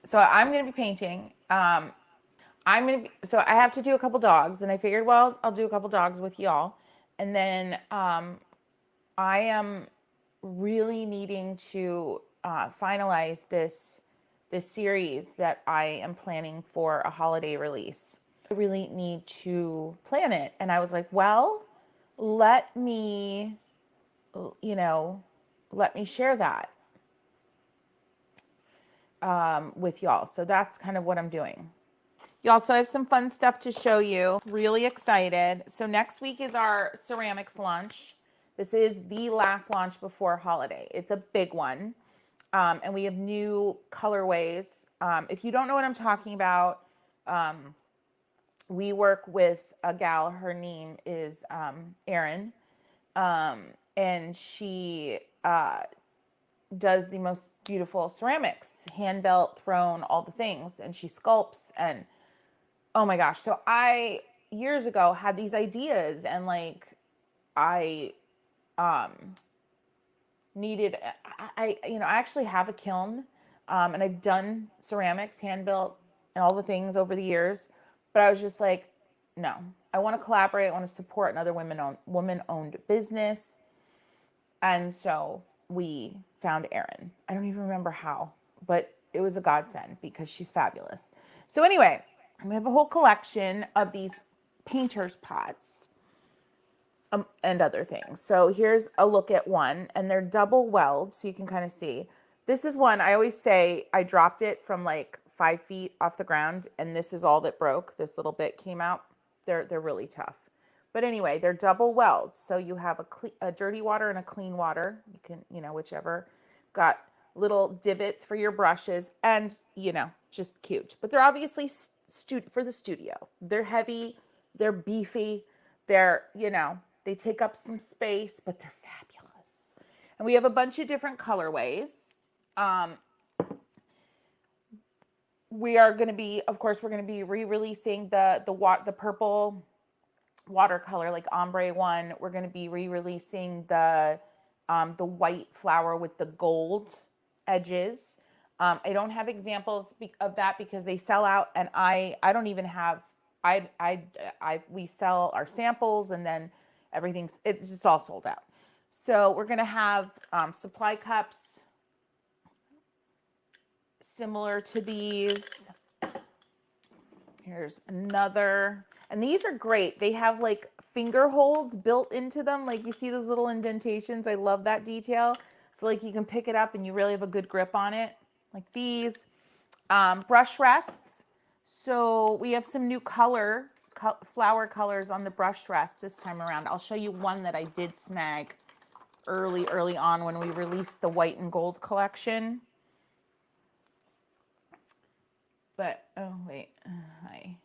so I'm going to be painting. So I have to do a couple dogs, and I figured, well, I'll do a couple dogs with y'all. And then I am really needing to finalize this series that I am planning for a holiday release. I really need to plan it. And I was like, well, let me, you know, let me share that with y'all. So that's kind of what I'm doing. Y'all, so I have some fun stuff to show you. Really excited. So next week is our ceramics launch. This is the last launch before holiday. It's a big one. And we have new colorways. If you don't know what I'm talking about, we work with a gal. Her name is Erin. And she does the most beautiful ceramics, hand built, thrown, all the things. And she sculpts, and oh my gosh. So I years ago had these ideas, and like I needed I actually have a kiln, and I've done ceramics, hand built, and all the things over the years, but I was just like, no, I want to collaborate. I want to support another woman-owned business. And so we found Erin. I don't even remember how, but it was a godsend because she's fabulous. So anyway, we have a whole collection of these painter's pots, and other things. So here's a look at one, and they're double weld, so you can kind of see. This is one, I always say I dropped it from like 5 feet off the ground, and this is all that broke. This little bit came out. They're really tough. But anyway, they're double weld. So you have a dirty water and a clean water. You can, whichever. Got little divots for your brushes, and, just cute. But they're obviously for the studio. They're heavy. They're beefy. They're, they take up some space, but they're fabulous. And we have a bunch of different colorways. We are going to be, of course, we're going to be re-releasing the purple watercolor, like ombre one. We're going to be re-releasing the white flower with the gold edges. I don't have examples of that because they sell out, and I don't even have. We sell our samples, and then it's just all sold out. So we're gonna have supply cups similar to these. Here's another, and these are great. They have like finger holds built into them. Like, you see those little indentations. I love that detail. So like you can pick it up and you really have a good grip on it. Like these brush rests. So we have some new flower colors on the brush rest this time around. I'll show you one that I did snag early on when we released the white and gold collection. But, oh wait, hi.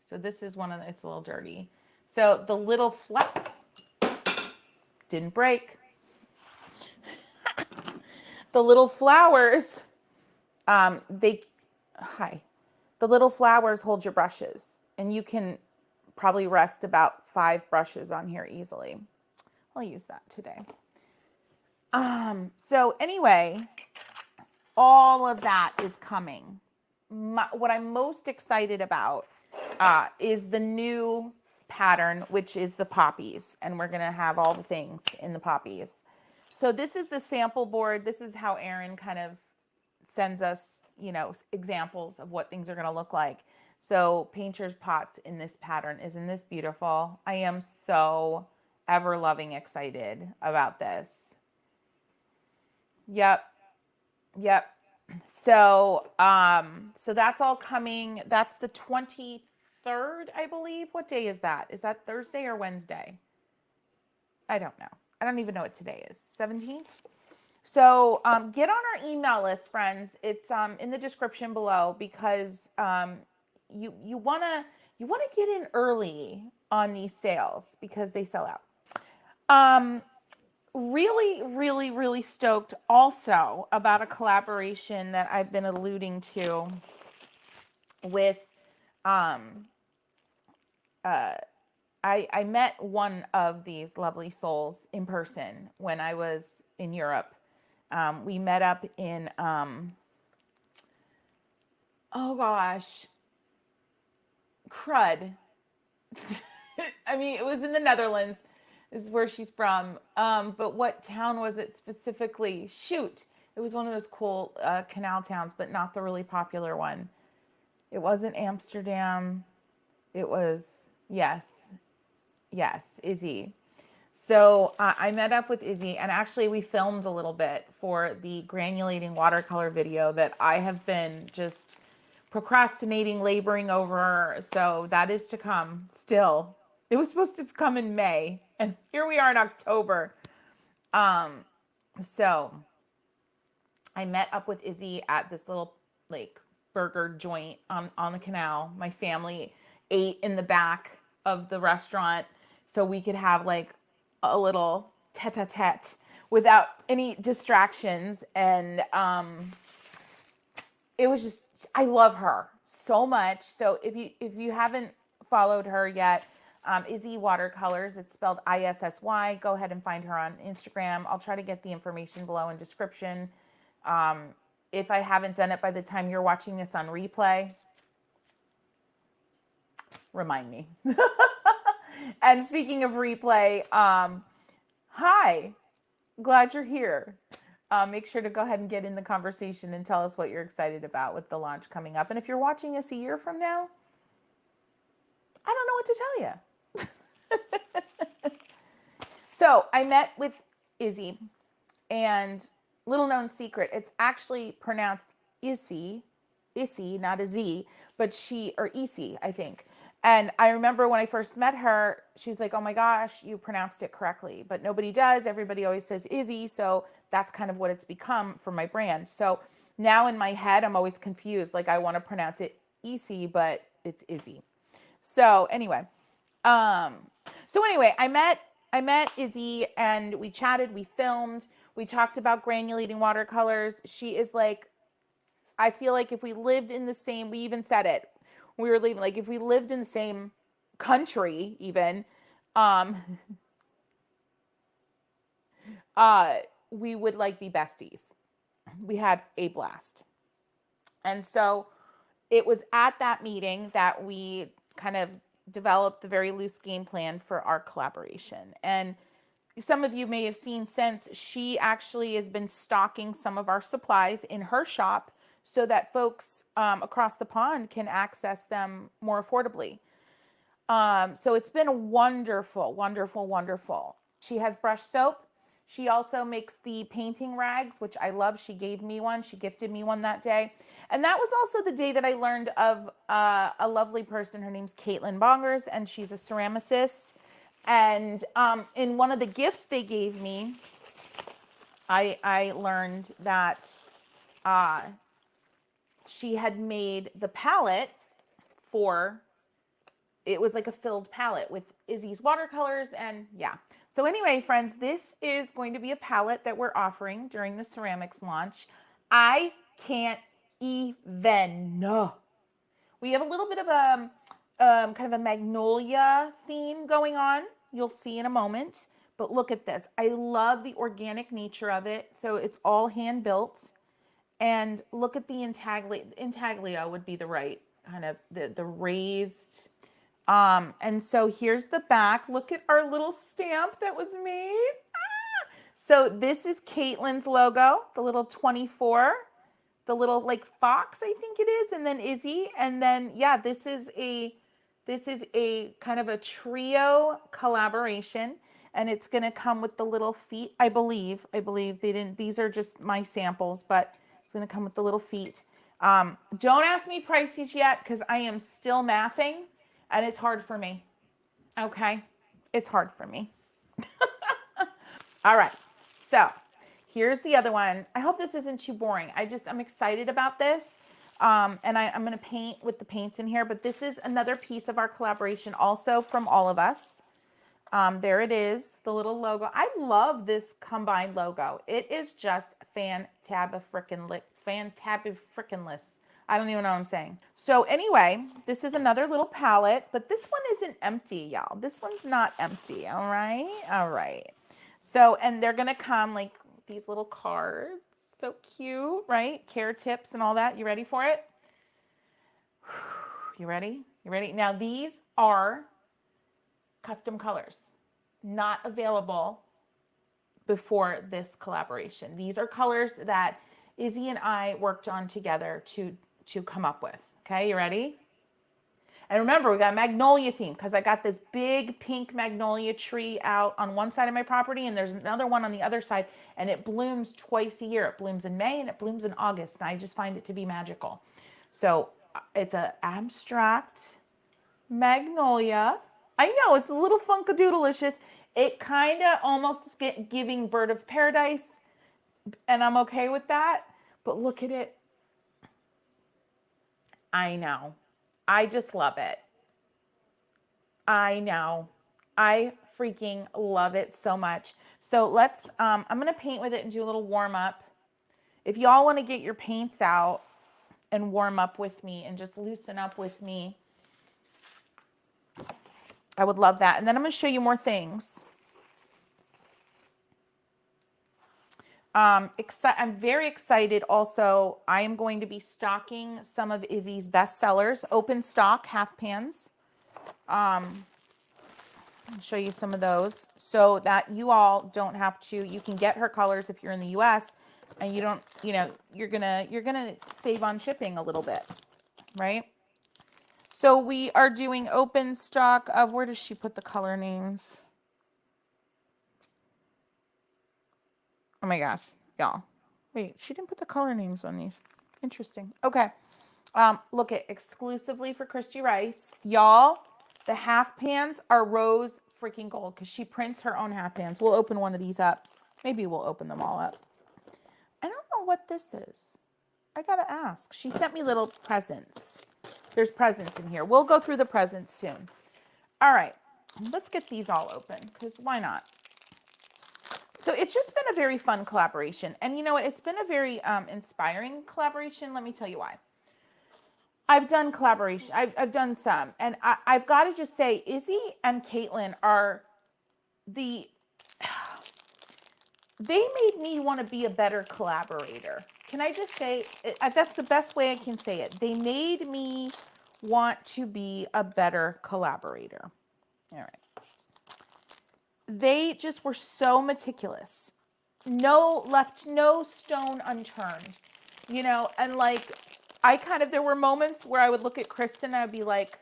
So this is one of it's a little dirty. So the little didn't break. The little flowers, the little flowers hold your brushes, and you can probably rest about 5 brushes on here easily. I'll use that today. So anyway, all of that is coming. What I'm most excited about is the new pattern, which is the poppies, and we're gonna have all the things in the poppies. So this is the sample board. This is how Erin kind of sends us, examples of what things are gonna look like. So painter's pots in this pattern. Isn't this beautiful? I am so ever loving excited about this. Yep. So that's all coming. That's the 23rd, I believe. What day is that? Is that Thursday or Wednesday? I don't know. I don't even know what today is. 17th? So get on our email list, friends. It's in the description below, because you wanna get in early on these sales because they sell out. Really stoked also about a collaboration that I've been alluding to with I met one of these lovely souls in person when I was in Europe. We met up in oh gosh, crud. I mean, it was in the Netherlands. This is where she's from. But what town was it specifically? Shoot. It was one of those cool canal towns, but not the really popular one. It wasn't Amsterdam. It was, yes, Izzy. So I met up with Izzy, and actually we filmed a little bit for the granulating watercolor video that I have been just procrastinating, laboring over. So that is to come still. It was supposed to come in May, and here we are in October. So I met up with Izzy at this little like burger joint on the canal. My family ate in the back of the restaurant so we could have like a little tete-a-tete without any distractions. And it was just, I love her so much. So if you haven't followed her yet, Izzy Watercolors, it's spelled ISSY. Go ahead and find her on Instagram. I'll try to get the information below in description. If I haven't done it by the time you're watching this on replay, remind me. And speaking of replay, hi, glad you're here. Make sure to go ahead and get in the conversation and tell us what you're excited about with the launch coming up. And if you're watching us a year from now, I don't know what to tell you. So I met with Izzy, and little known secret, it's actually pronounced Izzy, not a Z, but or Izzy, I think. And I remember when I first met her, she's like, oh my gosh, you pronounced it correctly. But nobody does. Everybody always says Izzy. So that's kind of what it's become for my brand. So now in my head, I'm always confused. Like I want to pronounce it Izzy, but it's Izzy. So anyway, I met Izzy, and we chatted, we filmed, we talked about granulating watercolors. She is like, I feel like if we lived in the same, we even said it, we were leaving, like if we lived in the same country even, we would like be besties. We had a blast. And so it was at that meeting that we kind of developed the very loose game plan for our collaboration. And some of you may have seen since, she actually has been stocking some of our supplies in her shop so that folks across the pond can access them more affordably. So it's been wonderful, wonderful, wonderful. She has brush soap. She also makes the painting rags, which I love. She gave me one. She gifted me one that day. And that was also the day that I learned of a lovely person. Her name's Caitlin Bongers, and she's a ceramicist. And in one of the gifts they gave me, I learned that she had made the palette for, it was like a filled palette with Izzy's watercolors. And yeah. So anyway, friends, this is going to be a palette that we're offering during the ceramics launch. I can't even. We have a little bit of a kind of a magnolia theme going on. You'll see in a moment. But look at this. I love the organic nature of it. So it's all hand built. And look at the intaglio would be the right kind of the raised. And so here's the back. Look at our little stamp that was made. So this is Caitlin's logo, the little 24, the little like fox, I think it is, and then Izzy. And then, yeah, this is a kind of a trio collaboration, and it's going to come with the little feet. I believe they didn't, these are just my samples, but it's going to come with the little feet. Don't ask me prices yet, because I am still mathing. And it's hard for me. Okay? It's hard for me. All right. So here's the other one. I hope this isn't too boring. I'm excited about this. And I'm going to paint with the paints in here. But this is another piece of our collaboration also from all of us. There it is, the little logo. I love this combined logo. It is just fantabifrickin'-less. I don't even know what I'm saying. So anyway, this is another little palette, but this one isn't empty, y'all. This one's not empty, all right? All right. So, and they're going to come like these little cards. So cute, right? Care tips and all that. You ready for it? You ready? You ready? Now these are custom colors, not available before this collaboration. These are colors that Izzy and I worked on together to come up with. Okay, you ready? And remember, we got a magnolia theme because I got this big pink magnolia tree out on one side of my property, and there's another one on the other side, and it blooms twice a year. It blooms in May and it blooms in August, and I just find it to be magical. So it's an abstract magnolia. I know, it's a little funkadoodleicious. It kind of almost is giving Bird of Paradise, and I'm okay with that. But look at it. I know. I just love it. I know. I freaking love it so much. So let's, I'm going to paint with it and do a little warm up. If y'all want to get your paints out and warm up with me and just loosen up with me, I would love that. And then I'm going to show you more things. I'm very excited also. I am going to be stocking some of Izzy's best sellers, open stock half pans. I'll show you some of those so that you all don't have to, you can get her colors if you're in the US and you don't, you know, you're gonna save on shipping a little bit, right? So we are doing open stock of, where does she put the color names? Oh my gosh, y'all. Wait, she didn't put the color names on these. Interesting. Okay. Look at exclusively for Christy Rice. Y'all, the half pans are rose freaking gold because she prints her own half pans. We'll open one of these up. Maybe we'll open them all up. I don't know what this is. I gotta ask. She sent me little presents. There's presents in here. We'll go through the presents soon. All right. Let's get these all open because why not? So it's just been a very fun collaboration. And you know what? It's been a very inspiring collaboration. Let me tell you why. I've done collaboration. I've done some. And I've got to just say, Izzy and Caitlin are they made me want to be a better collaborator. Can I just say, that's the best way I can say it. They made me want to be a better collaborator. All right. They just were so meticulous. Left no stone unturned, you know, and like, there were moments where I would look at Kristen and I'd be like,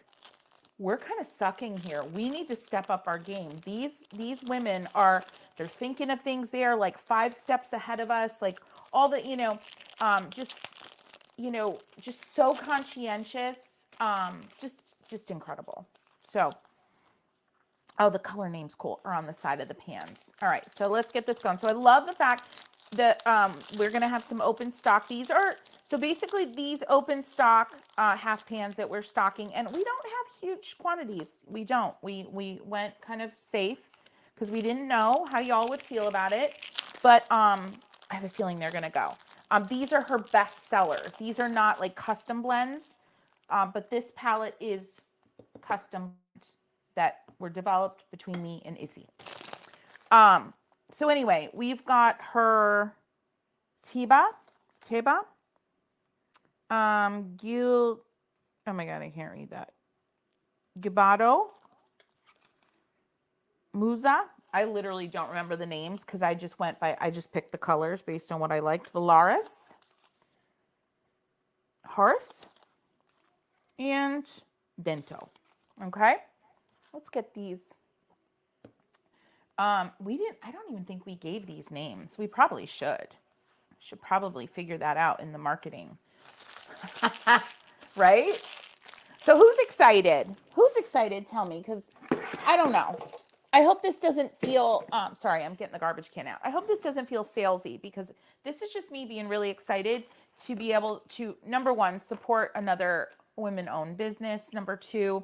we're kind of sucking here. We need to step up our game. These women they're thinking of things. They are like 5 steps ahead of us. Like all the, just so conscientious. Just incredible. So, oh, the color names cool are on the side of the pans. All right, so let's get this going. So I love the fact that we're gonna have some open stock. So basically these open stock half pans that we're stocking, and we don't have huge quantities. We don't. We went kind of safe because we didn't know how y'all would feel about it. But I have a feeling they're gonna go. These are her best sellers. These are not like custom blends, but this palette is custom that were developed between me and Izzy. So anyway, we've got her Teba, Gil, oh my God, I can't read that. Gibado, Musa. I literally don't remember the names because I just picked the colors based on what I liked. Valaris, Hearth, and Dento. Okay. Let's get these. I don't even think we gave these names. We probably should. Should probably figure that out in the marketing. Right? So who's excited? Who's excited? Tell me, because I don't know. I hope this doesn't feel, sorry, I'm getting the garbage can out. I hope this doesn't feel salesy because this is just me being really excited to be able to, number one, support another women-owned business. Number two,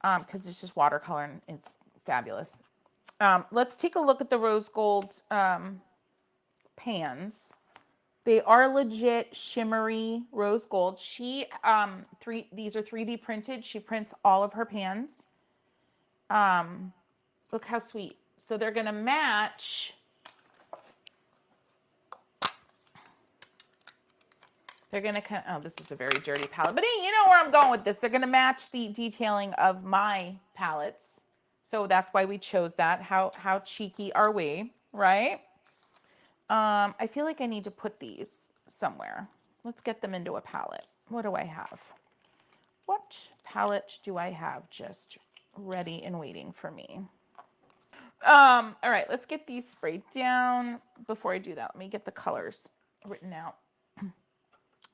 because it's just watercolor and it's fabulous. Let's take a look at the rose gold pans. They are legit shimmery rose gold. These are 3D printed. She prints all of her pans. Look how sweet. So they're gonna match. They're going to kind of, oh, this is a very dirty palette. But hey, you know where I'm going with this. They're going to match the detailing of my palettes. So that's why we chose that. How cheeky are we, right? I feel like I need to put these somewhere. Let's get them into a palette. What do I have? What palette do I have just ready and waiting for me? All right, let's get these sprayed down. Before I do that, let me get the colors written out.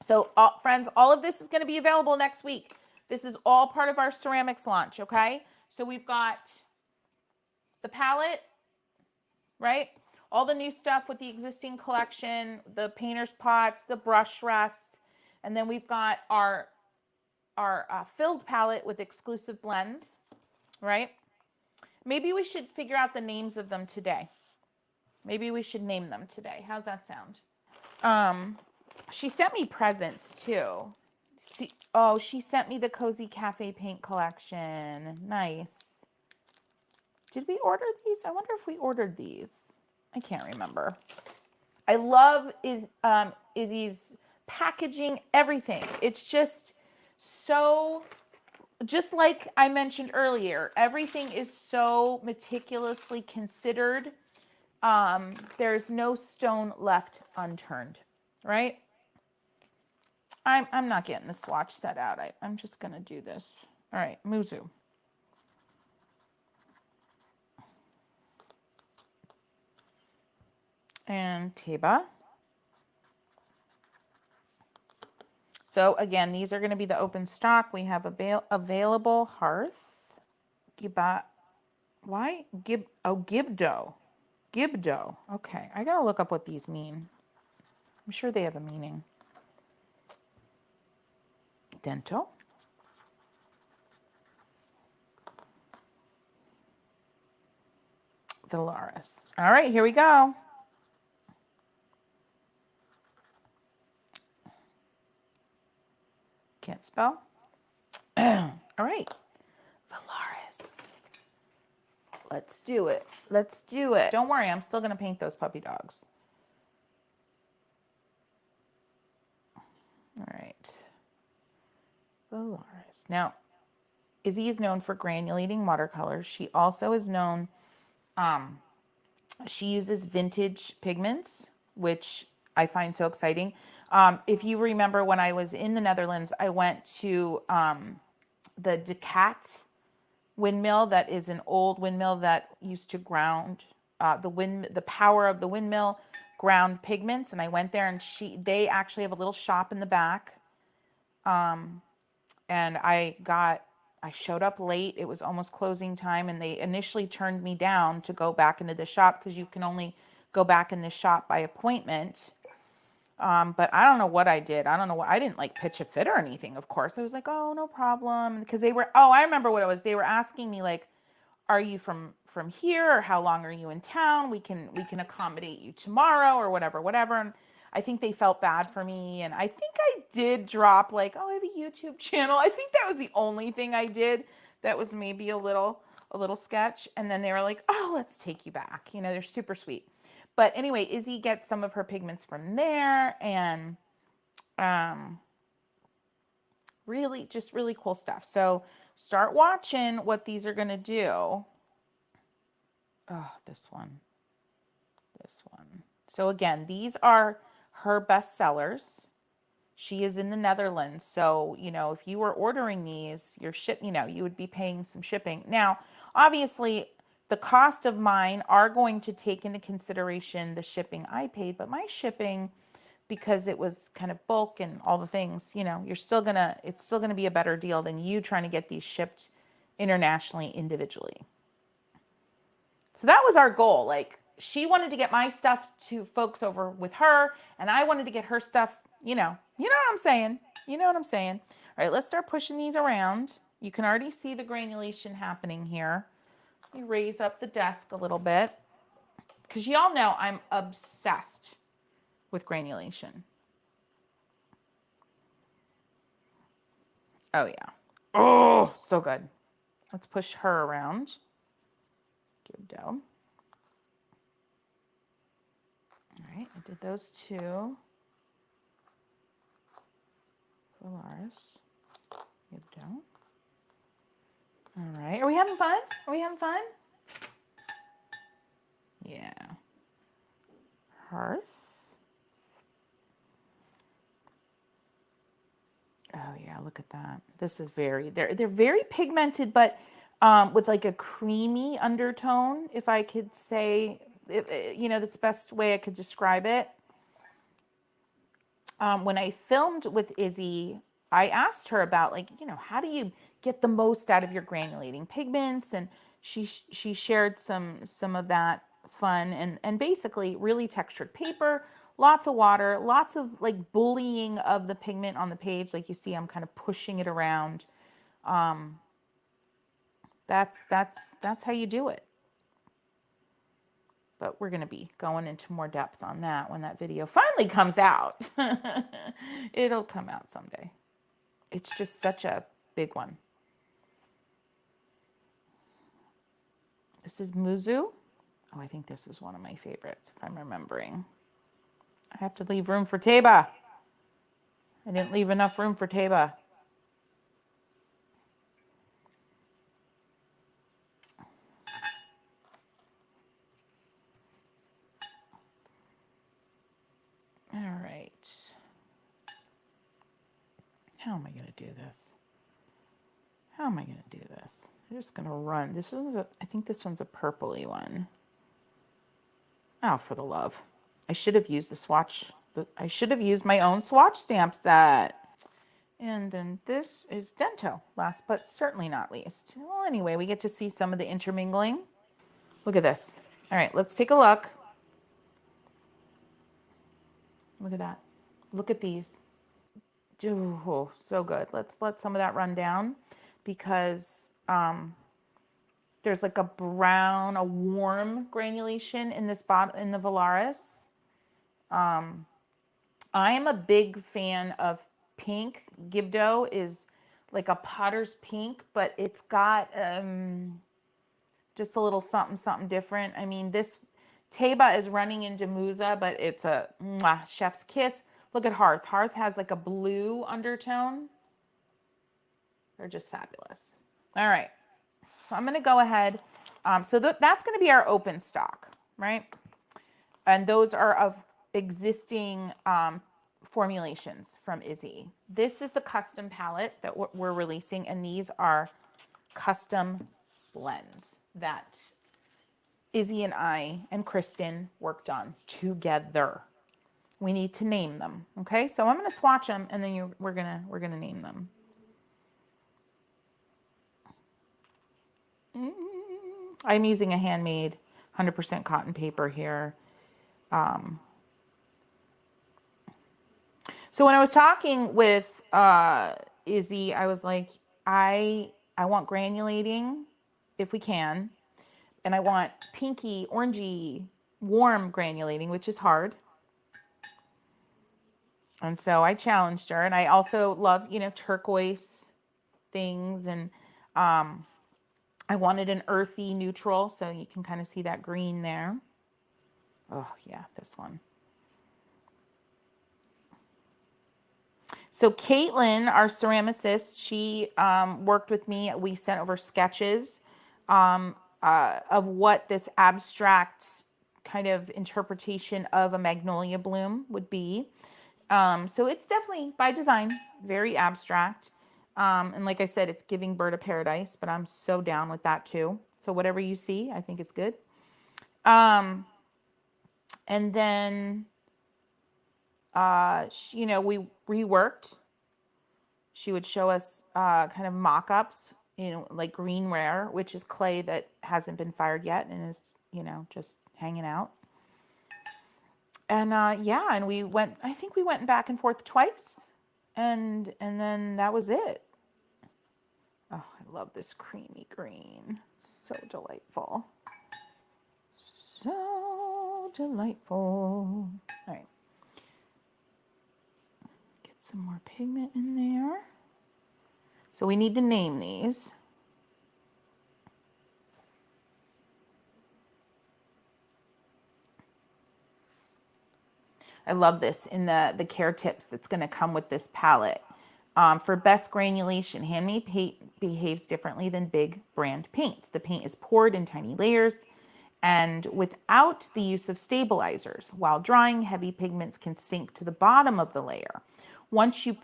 So, friends, all of this is going to be available next week. This is all part of our ceramics launch, okay? So we've got the palette, right? All the new stuff with the existing collection, the painter's pots, the brush rests, and then we've got our filled palette with exclusive blends, right? Maybe we should figure out the names of them today. Maybe we should name them today. How's that sound? She sent me presents too. See, oh, she sent me the Cozy Cafe paint collection. Nice. Did we order these? I wonder if we ordered these. I can't remember. I love Izzy's packaging, everything. It's just so, just like I mentioned earlier, everything is so meticulously considered. There's no stone left unturned, right? I'm not getting the swatch set out. I'm just going to do this. All right, Muzu. And Teba. So again, these are going to be the open stock. We have available Hearth. Why? Gibdo. Gibdo. Okay, I got to look up what these mean. I'm sure they have a meaning. Dento. Villaris. All right, here we go. Can't spell. All right. Villaris. Let's do it. Let's do it. Don't worry, I'm still going to paint those puppy dogs. All right. Villaris. Now, Izzy is known for granulating watercolors. She also is known, she uses vintage pigments, which I find so exciting. If you remember when I was in the Netherlands, I went to the Decat windmill. That is an old windmill that used to ground the power of the windmill ground pigments. And I went there, and they actually have a little shop in the back. And I showed up late. It was almost closing time, and they initially turned me down to go back into the shop because you can only go back in the shop by appointment. But I don't know what I did. I don't know what, I didn't like pitch a fit or anything, of course. I was like, oh, no problem. Because they were, oh, I remember what it was. They were asking me like, are you from here, or how long are you in town? We can accommodate you tomorrow or whatever. And I think they felt bad for me. And I think I did drop like, oh, I have a YouTube channel. I think that was the only thing I did that was maybe a little sketch. And then they were like, oh, let's take you back. You know, they're super sweet. But anyway, Izzy gets some of her pigments from there, and really cool stuff. So start watching what these are going to do. Oh, this one. So again, these are her best sellers. She is in the Netherlands. So, you know, if you were ordering these, you would be paying some shipping. Now, obviously, the cost of mine are going to take into consideration the shipping I paid, but my shipping, because it was kind of bulk and all the things, you know, it's still gonna be a better deal than you trying to get these shipped internationally individually. So that was our goal. Like, she wanted to get my stuff to folks over with her, and I wanted to get her stuff, you know what I'm saying. All right, let's start pushing these around. You can already see the granulation happening here. Let me raise up the desk a little bit, because y'all know I'm obsessed with granulation. Oh, yeah. Oh, so good. Let's push her around. Give down. All right, I did those two. Polaris. You don't. All right. Are we having fun? Are we having fun? Yeah. Hearth. Oh yeah, look at that. This is very, they're very pigmented, but with like a creamy undertone, if I could say, you know, that's the best way I could describe it. When I filmed with Izzy, I asked her about, like, you know, how do you get the most out of your granulating pigments? And she shared some of that fun, and basically really textured paper, lots of water, lots of like bullying of the pigment on the page. Like you see, I'm kind of pushing it around. That's how you do it. But we're going to be going into more depth on that when that video finally comes out. It'll come out someday. It's just such a big one. This is Muzu. Oh, I think this is one of my favorites, if I'm remembering. I have to leave room for Teba. I didn't leave enough room for Teba. All right. How am I going to do this? How am I going to do this? I'm just going to run. This is I think this one's a purpley one. Oh, for the love. I should have used the swatch. I should have used my own swatch stamp set. And then this is Dento, last but certainly not least. Well, anyway, we get to see some of the intermingling. Look at this. All right, let's take a look. Look at that. Look at these. Oh, so good. Let's let some of that run down, because there's like a brown, a warm granulation in this in the Valaris. I am a big fan of pink. Gibdo is like a potter's pink, but it's got just a little something, something different. I mean, this Teba is running into Musa, but it's a chef's kiss. Look at Hearth. Hearth has like a blue undertone. They're just fabulous. All right. So I'm going to go ahead. So that's going to be our open stock, right? And those are of existing formulations from Izzy. This is the custom palette that we're releasing, and these are custom blends that Izzy and I and Kristen worked on together. We need to name them, okay? So I'm going to swatch them, and then we're gonna name them. I'm using a handmade 100% cotton paper here. So when I was talking with Izzy, I was like, I want granulating if we can, and I want pinky, orangey, warm granulating, which is hard. And so I challenged her, and I also love, you know, turquoise things, and I wanted an earthy neutral, so you can kind of see that green there. Oh yeah, this one. So Caitlin, our ceramicist, she worked with me. We sent over sketches of what this abstract kind of interpretation of a magnolia bloom would be. So it's definitely by design very abstract. And like I said, it's giving bird of paradise, but I'm so down with that too. So whatever you see, I think it's good. And then, you know, we reworked. She would show us kind of mock-ups, you know, like green rare, which is clay that hasn't been fired yet and is, you know, just hanging out. And yeah, and we went, I think we went back and forth twice, and then that was it. Oh, I love this creamy green. So delightful. So delightful. All right. Get some more pigment in there. So we need to name these. I love this in the care tips that's going to come with this palette. For best granulation, handmade paint behaves differently than big brand paints. The paint is poured in tiny layers and without the use of stabilizers. While drying, heavy pigments can sink to the bottom of the layer. Once your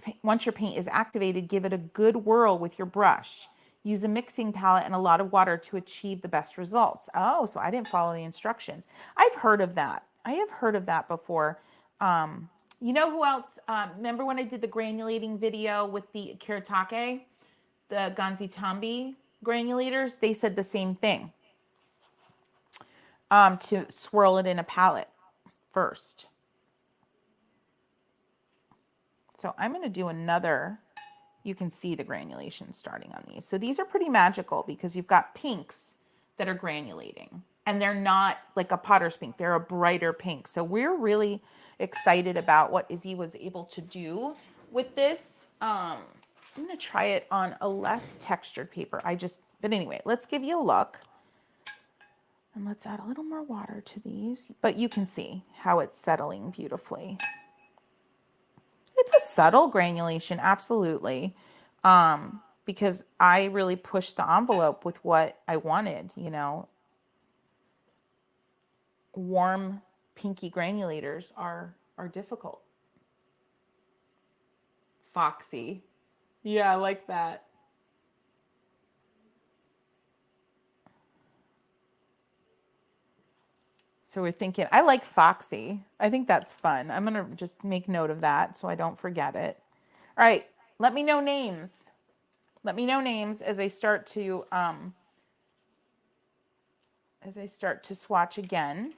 paint is activated, give it a good whirl with your brush. Use a mixing palette and a lot of water to achieve the best results. Oh, so I didn't follow the instructions. I've heard of that. I have heard of that before. You know who else? Remember when I did the granulating video with the Kiritake, the Ganzi Tambi granulators? They said the same thing. To swirl it in a palette first. So I'm going to do another. You can see the granulation starting on these. So these are pretty magical because you've got pinks that are granulating. And they're not like a potter's pink. They're a brighter pink. So we're really excited about what Izzy was able to do with this. I'm going to try it on a less textured paper. But anyway, let's give you a look. And let's add a little more water to these. But you can see how it's settling beautifully. It's a subtle granulation, absolutely, because I really pushed the envelope with what I wanted, you know. Warm, pinky granulators are difficult. Foxy. Yeah, I like that. So we're thinking, I like Foxy. I think that's fun. I'm going to just make note of that so I don't forget it. All right, let me know names. Let me know names as I start to swatch again.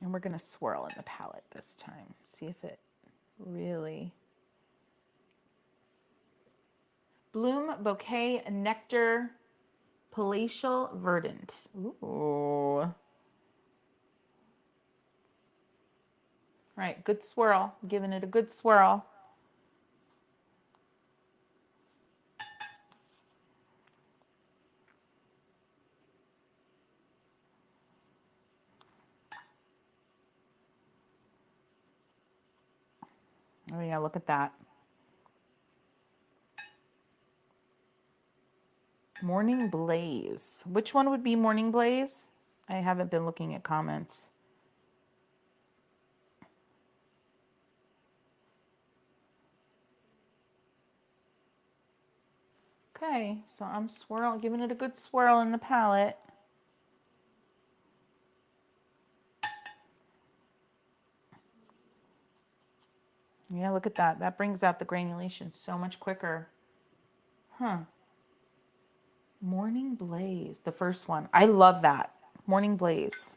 And we're going to swirl in the palette this time. See if it really... Bloom, Bouquet, Nectar, Palatial, Verdant. Ooh. All right, good swirl. Giving it a good swirl. Oh yeah, look at that. Morning Blaze. Which one would be Morning Blaze? I haven't been looking at comments. Okay, so I'm giving it a good swirl in the palette. Yeah, look at that. That brings out the granulation so much quicker. Huh. Morning Blaze, the first one. I love that. Morning Blaze.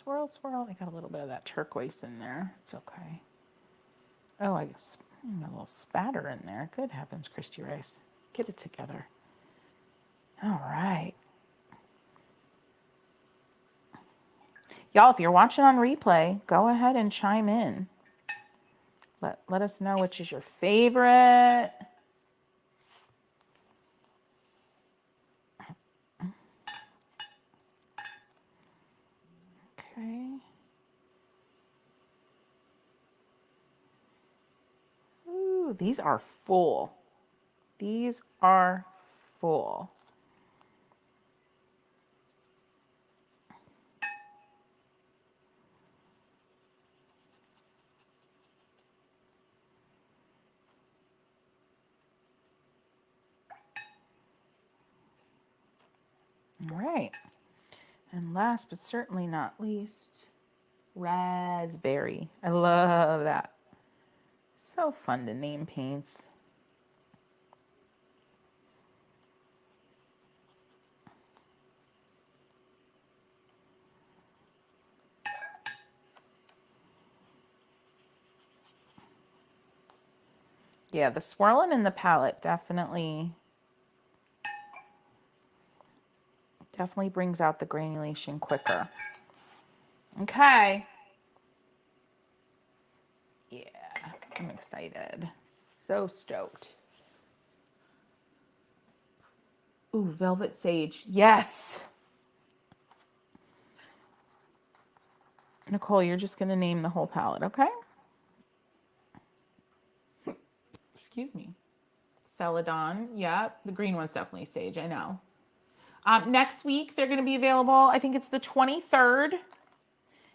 Swirl, swirl. I got a little bit of that turquoise in there. It's okay. Oh, I guess a little spatter in there. Good heavens, Christy Rice. Get it together. All right. Y'all, if you're watching on replay, go ahead and chime in. Let us know which is your favorite. Okay. Ooh, these are full. These are full. All right. And last but certainly not least, raspberry. I love that. So fun to name paints. Yeah, the swirling in the palette definitely Definitely brings out the granulation quicker. Okay. Yeah, I'm excited. So stoked. Ooh, Velvet Sage. Yes. Nicole, you're just going to name the whole palette, okay? Excuse me. Celadon. Yeah, the green one's definitely Sage, I know. Next week, they're going to be available. I think it's the 23rd.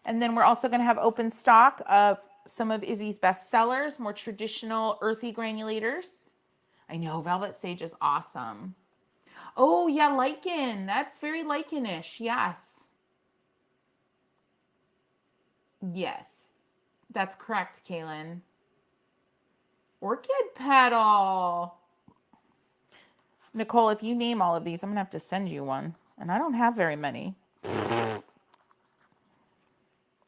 And then we're also going to have open stock of some of Izzy's best sellers, more traditional earthy granulators. I know, Velvet Sage is awesome. Oh, yeah, lichen. That's very lichen-ish. Yes. Yes. That's correct, Kaylin. Orchid petal. Nicole, if you name all of these, I'm going to have to send you one. And I don't have very many.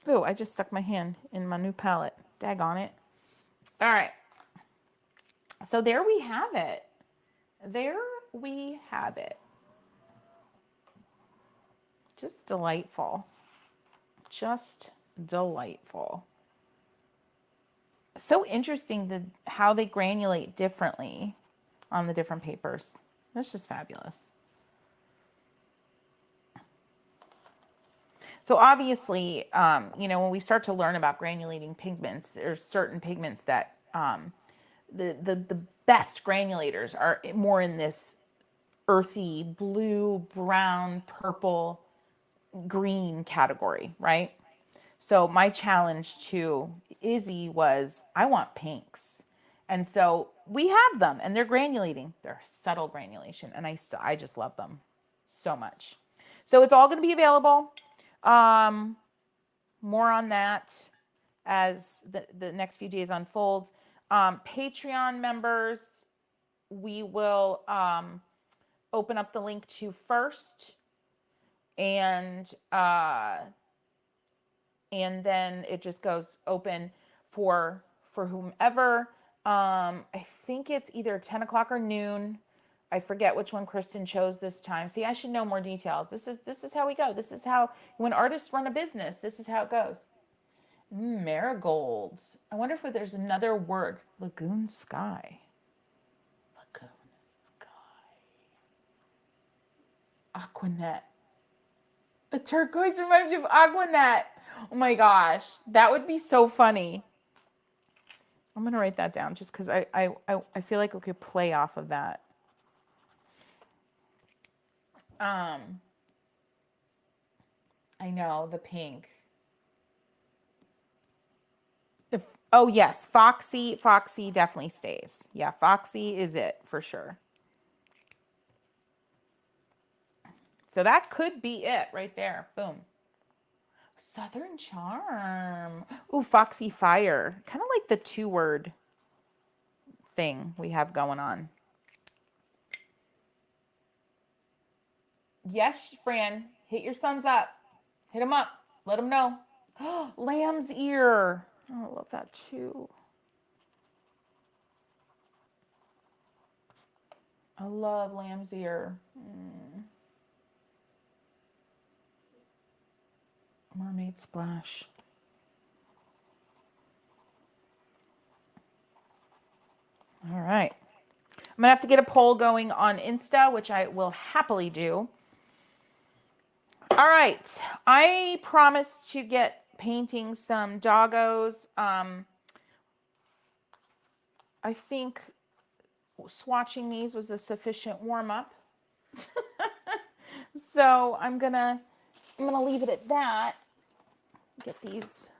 Oh, I just stuck my hand in my new palette. Daggone it. All right. So there we have it. There we have it. Just delightful. Just delightful. So interesting how they granulate differently on the different papers. That's just fabulous. So obviously, when we start to learn about granulating pigments, there's certain pigments that the best granulators are more in this earthy blue, brown, purple, green category, right? So my challenge to Izzy was, I want pinks. And so we have them and they're granulating. They're subtle granulation. And I just love them so much. So it's all going to be available. More on that as the next few days unfold. Patreon members, we will open up the link to first. And then it just goes open for whomever. I think it's either 10 o'clock or noon. I forget which one Kristen chose this time. See, I should know more details. This is how we go. This is how, when artists run a business, this is how it goes. Marigolds. I wonder if there's another word. Lagoon sky. Lagoon sky. Aquanet. The turquoise reminds you of Aquanet. Oh my gosh, that would be so funny. I'm gonna write that down just because I feel like we could play off of that. I know, the pink. Oh yes, Foxy definitely stays. Yeah, Foxy is it for sure. So that could be it right there. Boom. Southern Charm. Ooh, Foxy Fire. Kind of like the 2-word thing we have going on. Yes, Fran. Hit your sons up. Hit them up. Let them know. Lamb's ear. Oh, I love that too. I love lamb's ear. Mermaid splash. All right. I'm going to have to get a poll going on Insta, which I will happily do. All right. I promised to get painting some doggos. I think swatching these was a sufficient warm-up. So I'm gonna leave it at that. Get these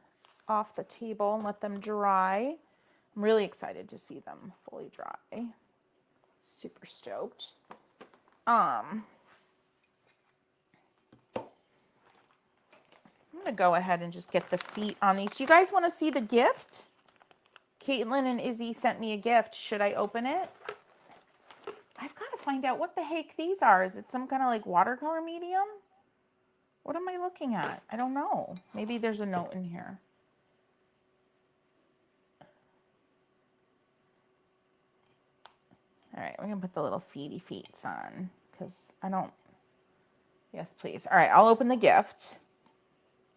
off the table and let them dry. I'm really excited to see them fully dry. Super stoked. I'm gonna go ahead and just get the feet on these. Do you guys want to see the gift? Caitlin and Izzy sent me a gift. Should I open it? I've got to find out what the heck these are. Is it some kind of like watercolor medium? What am I looking at? I don't know. Maybe there's a note in here. All right, we're going to put the little feety feets on because I don't Yes, please. All right, I'll open the gift.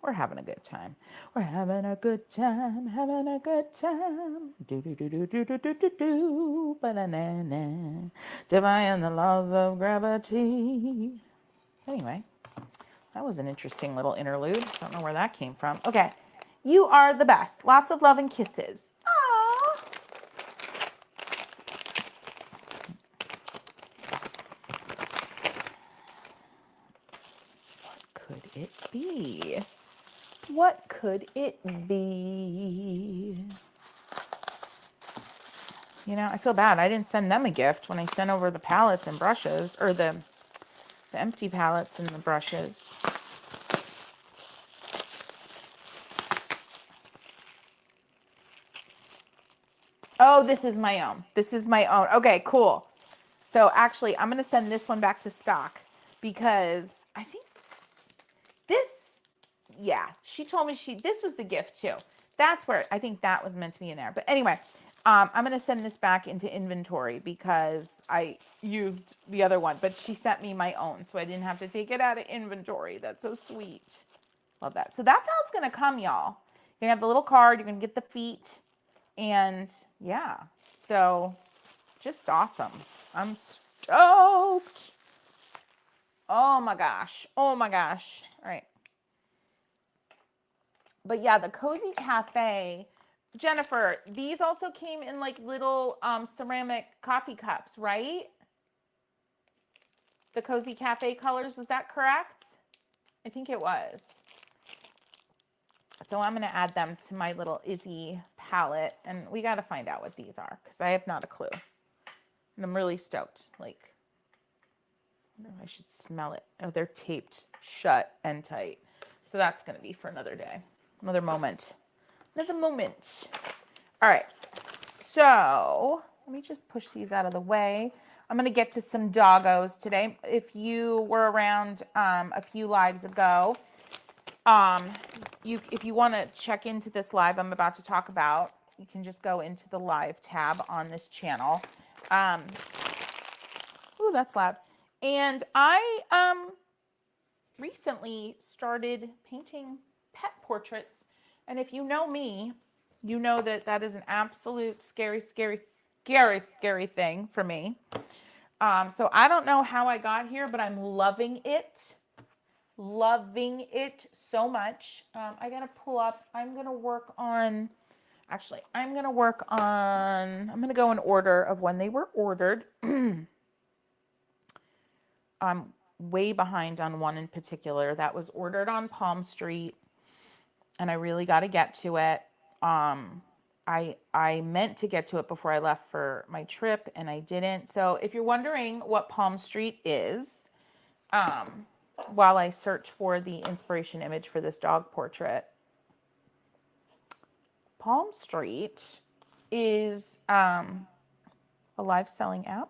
We're having a good time. We're having a good time, having a good time. Do do do do do do do do do. Ba-na-na-na. Defying the laws of gravity. Anyway, that was an interesting little interlude. Don't know where that came from. Okay, you are the best. Lots of love and kisses. Aww. What could it be? What could it be? You know, I feel bad. I didn't send them a gift when I sent over the palettes and brushes, or the empty palettes and the brushes. Oh, this is my own. This is my own. Okay, cool. So actually, I'm going to send this one back to stock because I think this, yeah, she told me this was the gift too. That's where I think that was meant to be in there. But anyway, I'm going to send this back into inventory because I used the other one, but she sent me my own, so I didn't have to take it out of inventory. That's so sweet. Love that. So that's how it's going to come, y'all. You're going to have the little card. You're going to get the feet. And yeah, so just awesome. I'm stoked. Oh my gosh. Oh my gosh. All right. But yeah, the Cozy Cafe, Jennifer, these also came in like little ceramic coffee cups, right? The Cozy Cafe colors, was that correct? I think it was. So I'm going to add them to my little Izzy palette, and we got to find out what these are because I have not a clue. And I'm really stoked. Like, I wonder if I should smell it. Oh, they're taped shut and tight. So that's going to be for another day. Another moment. Another moment. All right. So let me just push these out of the way. I'm going to get to some doggos today. If you were around a few lives ago, if you want to check into this live I'm about to talk about, you can just go into the live tab on this channel. Ooh, that's loud. And I recently started painting pet portraits. And if you know me, you know that that is an absolute scary, scary, scary, scary thing for me. So I don't know how I got here, but I'm loving it. Loving it so much. I gotta pull up. I'm gonna work on. Actually, I'm gonna go in order of when they were ordered. I'm way behind on one in particular that was ordered on Palm Street, and I really got to get to it. I meant to get to it before I left for my trip, and I didn't. So if you're wondering what Palm Street is, while I search for the inspiration image for this dog portrait, Palm Street is a live selling app,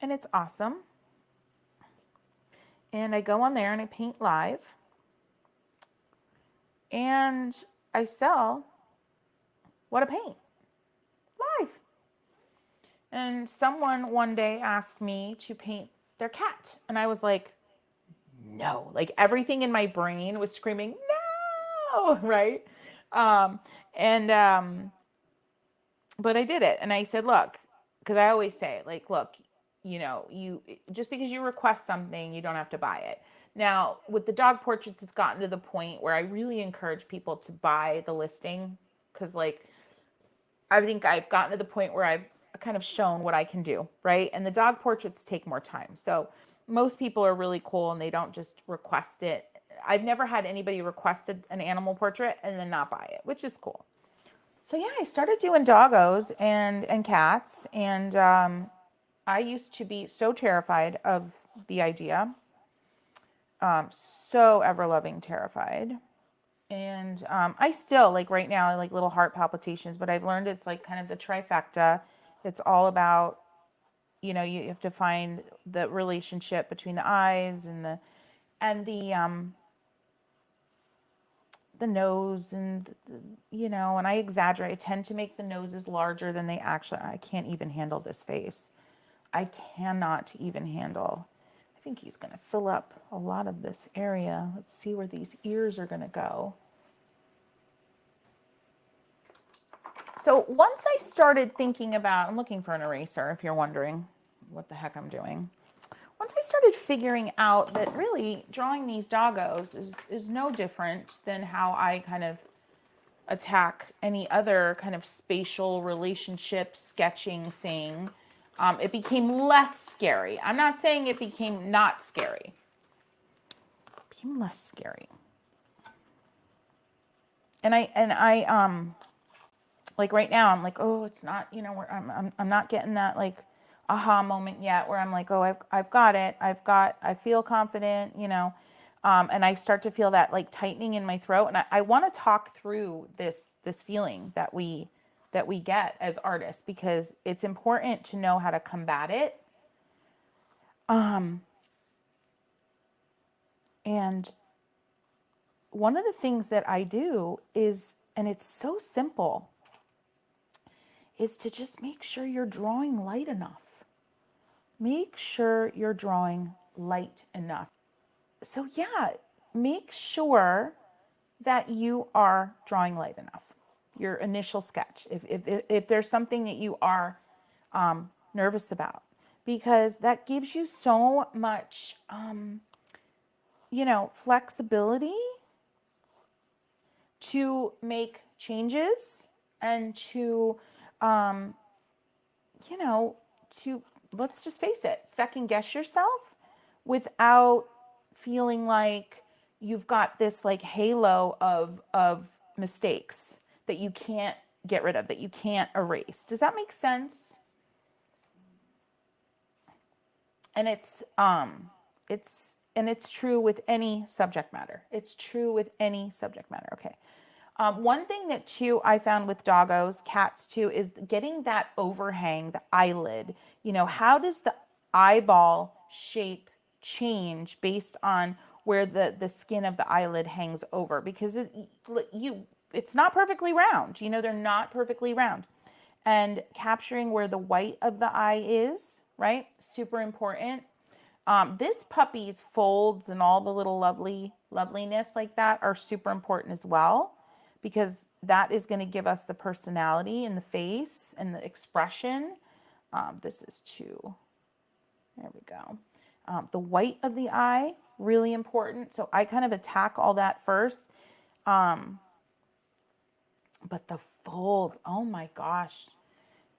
and it's awesome. And I go on there and I paint live, and I sell what I paint live. And someone one day asked me to paint their cat, and I was like, no. Like everything in my brain was screaming, no, right? But I did it, and I said, look, because I always say, like, look, you know, you just because you request something, you don't have to buy it. Now, with the dog portraits, it's gotten to the point where I really encourage people to buy the listing because, like, I think I've gotten to the point where I've kind of shown what I can do, right? And the dog portraits take more time. So most people are really cool and they don't just request it. I've never had anybody requested an animal portrait and then not buy it, which is cool. So yeah, I started doing doggos and cats, and I used to be so terrified of the idea, so ever-loving terrified. And I still, like right now, I like little heart palpitations, but I've learned it's like kind of the trifecta. It's all about, you know, you have to find the relationship between the eyes and the nose and, you know, and I exaggerate. I tend to make the noses larger than they actually, I can't even handle this face. I cannot even handle. think he's going to fill up a lot of this area. Let's see where these ears are going to go. So once I started thinking about, I'm looking for an eraser if you're wondering what the heck I'm doing. Once I started figuring out that really drawing these doggos is no different than how I kind of attack any other kind of spatial relationship sketching thing, it became less scary. I'm not saying it became not scary. It became less scary. And I like right now I'm like, oh, it's not, you know, I'm not getting that like aha moment yet where I'm like, oh, I've got it. I feel confident, you know. And I start to feel that like tightening in my throat. And I want to talk through this feeling that we get as artists, because it's important to know how to combat it. And one of the things that I do is, and it's so simple, is to just make sure you're drawing light enough. Make sure you're drawing light enough. So yeah, make sure that you are drawing light enough. Your initial sketch, if there's something that you are nervous about, because that gives you so much, you know, flexibility to make changes and to, you know, to, let's just face it, second guess yourself without feeling like you've got this like halo of mistakes that you can't get rid of, that you can't erase. Does that make sense? And it's true with any subject matter. It's true with any subject matter. Okay. One thing that too I found with doggos, cats too, is getting that overhang, the eyelid. You know, how does the eyeball shape change based on where the skin of the eyelid hangs over? Because it's not perfectly round. You know, they're not perfectly round. And capturing where the white of the eye is, right? Super important. This puppy's folds and all the little loveliness like that are super important as well, because that is going to give us the personality in the face and the expression. This is two. There we go. The white of the eye, really important. So I kind of attack all that first. But the folds, oh my gosh.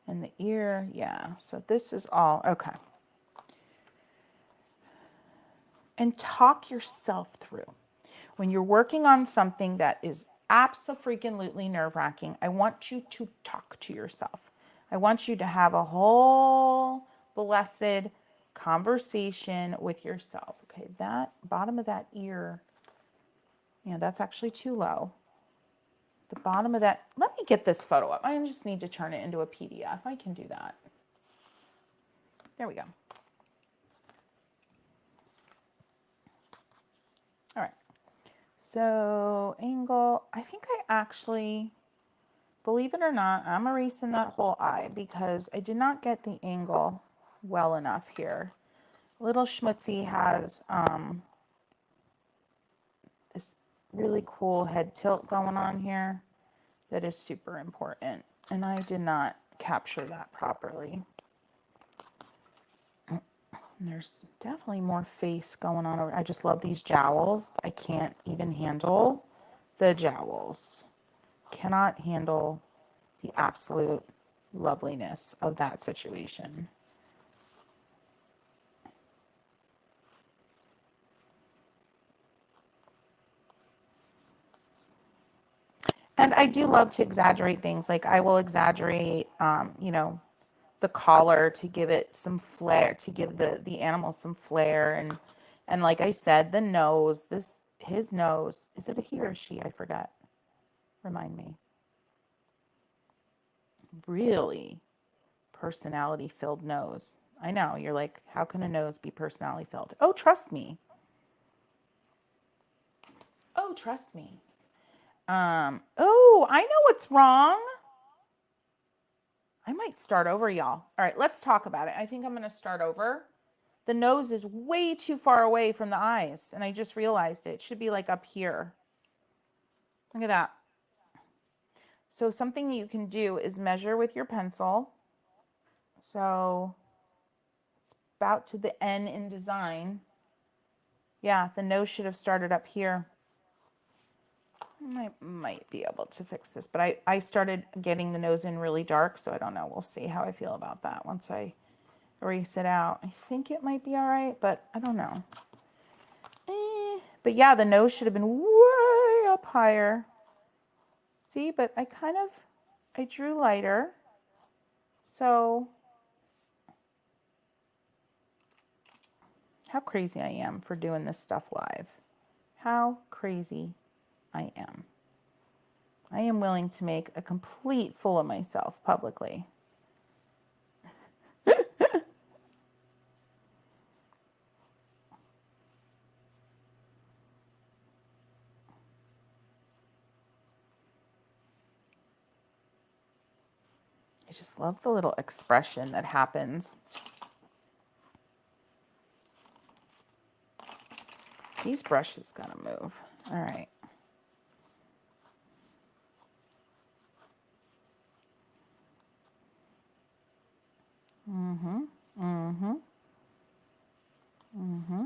And the ear, yeah. So this is all, okay. And talk yourself through. When you're working on something that is abso-freaking-lutely nerve-wracking, I want you to talk to yourself. I want you to have a whole blessed conversation with yourself. Okay, that bottom of that ear, yeah, that's actually too low. The bottom of that, let me get this photo up. I just need to turn it into a PDF. I can do that. There we go. All right. So angle, I think I actually, believe it or not, I'm erasing that whole eye because I did not get the angle well enough here. Little Schmutzy has this really cool head tilt going on here that is super important, and I did not capture that properly. And there's definitely more face going on. I just love these jowls. I can't even handle the jowls. Cannot handle the absolute loveliness of that situation. And I do love to exaggerate things. Like I will exaggerate, you know, the collar to give it some flair, to give the animal some flair. And like I said, the nose, his nose, is it a he or a she? I forgot. Remind me. Really personality filled nose. I know, you're like, how can a nose be personality filled? Oh, trust me. Oh, trust me. Oh, I know what's wrong. I might start over, y'all. All right, let's talk about it. I think I'm going to start over The nose is way too far away from the eyes, and I just realized it. It should be like up here. Look at that. So something you can do is measure with your pencil. So it's about to the N in design. Yeah, the nose should have started up here. I might be able to fix this, but I started getting the nose in really dark, so I don't know. We'll see how I feel about that once I erase it out. I think it might be all right, but I don't know. But yeah, the nose should have been way up higher. See, but I drew lighter. So how crazy I am for doing this stuff live. How crazy I am. I am willing to make a complete fool of myself publicly. I just love the little expression that happens. These brushes gotta move. All right. Mm-hmm. Mm-hmm. Mm-hmm.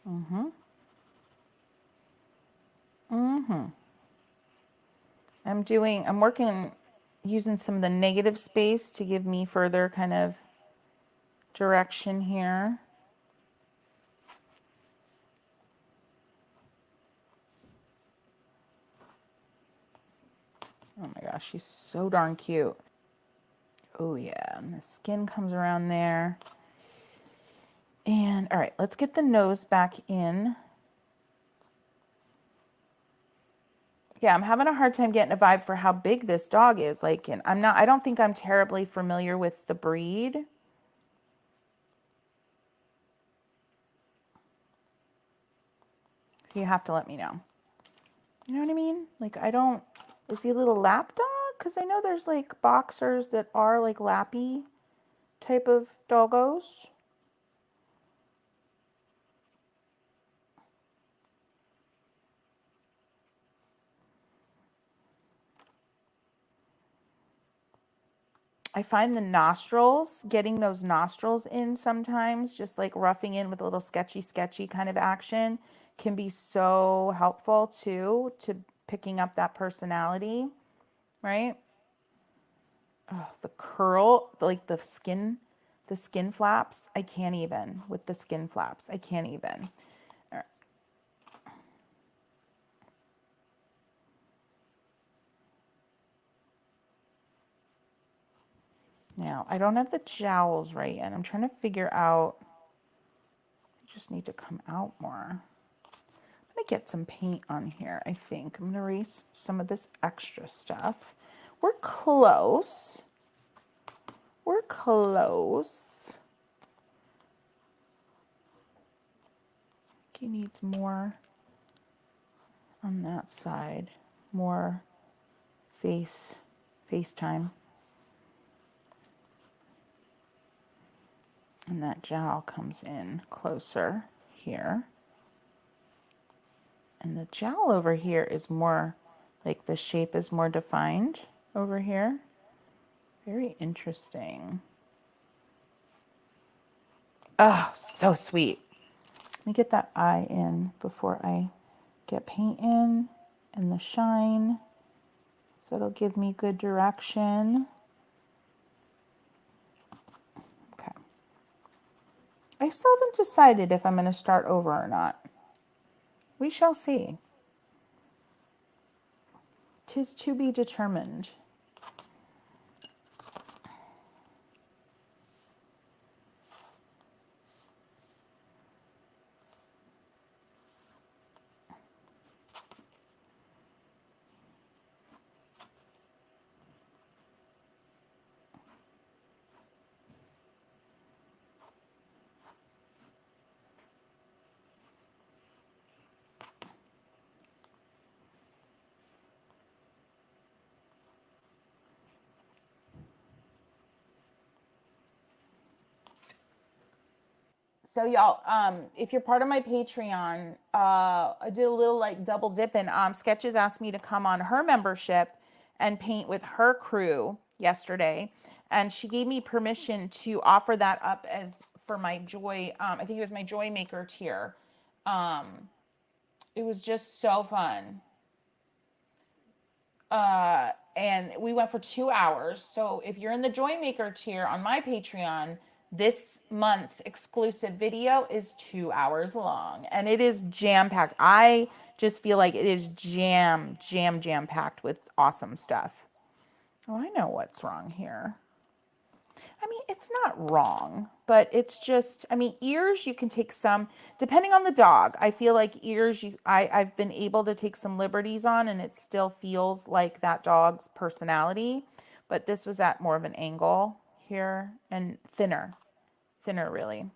Mm-hmm. Mm-hmm. I'm working, using some of the negative space to give me further kind of direction here. Oh my gosh, she's so darn cute. Oh yeah, and the skin comes around there. And all right, let's get the nose back in. Yeah, I'm having a hard time getting a vibe for how big this dog is. Like, and I don't think I'm terribly familiar with the breed. So you have to let me know. You know what I mean? Like, is he a little lap dog? Because I know there's like boxers that are like lappy type of doggos. I find the nostrils, getting those nostrils in sometimes, just like roughing in with a little sketchy kind of action can be so helpful too, to picking up that personality, right? Oh, the curl, like the skin flaps, I can't even with the skin flaps. I can't even. All right. Now, I don't have the jowls right yet. I'm trying to figure out, I just need to come out more. I'm going to get some paint on here, I think. I'm going to erase some of this extra stuff. We're close. We're close. He needs more on that side. More face time. And that jowl comes in closer here. And the jowl over here is more, like the shape is more defined over here. Very interesting. Oh, so sweet. Let me get that eye in before I get paint in and the shine. So it'll give me good direction. Okay. I still haven't decided if I'm going to start over or not. We shall see. 'Tis to be determined. So y'all, if you're part of my Patreon, I did a little like double dipping. Sketches asked me to come on her membership and paint with her crew yesterday, and she gave me permission to offer that up as for my joy. I think it was my Joy Maker tier. It was just so fun. And we went for 2 hours. So if you're in the Joy Maker tier on my Patreon, this month's exclusive video is 2 hours long and it is jam packed. I just feel like it is jam packed with awesome stuff. Oh, I know what's wrong here. I mean, it's not wrong, but it's just, I mean, ears, you can take some, depending on the dog. I feel like ears, I've been able to take some liberties on and it still feels like that dog's personality. But this was at more of an angle here and thinner really.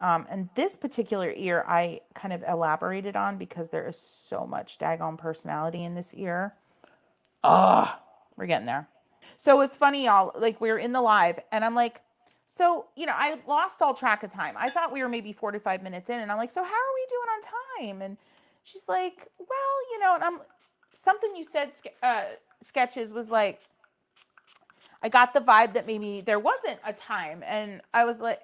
And this particular ear, I kind of elaborated on because there is so much daggone personality in this ear. We're getting there. So it was funny, y'all. Like we were in the live, and I'm like, so I lost all track of time. I thought we were maybe 45 minutes in, and I'm like, so how are we doing on time? And she's like, well, and I'm something you said, sketches was like, I got the vibe that maybe there wasn't a time, and I was like,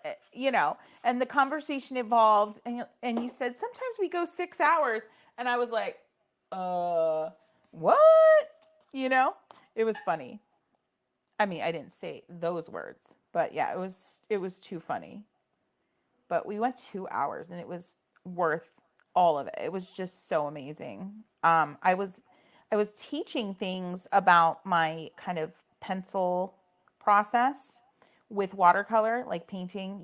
and the conversation evolved, and you said sometimes we go 6 hours, and I was like, what? It was funny. I mean, I didn't say those words, but yeah, it was too funny. But we went 2 hours and it was worth all of it. It was just so amazing. I was teaching things about my kind of pencil process with watercolor, like painting,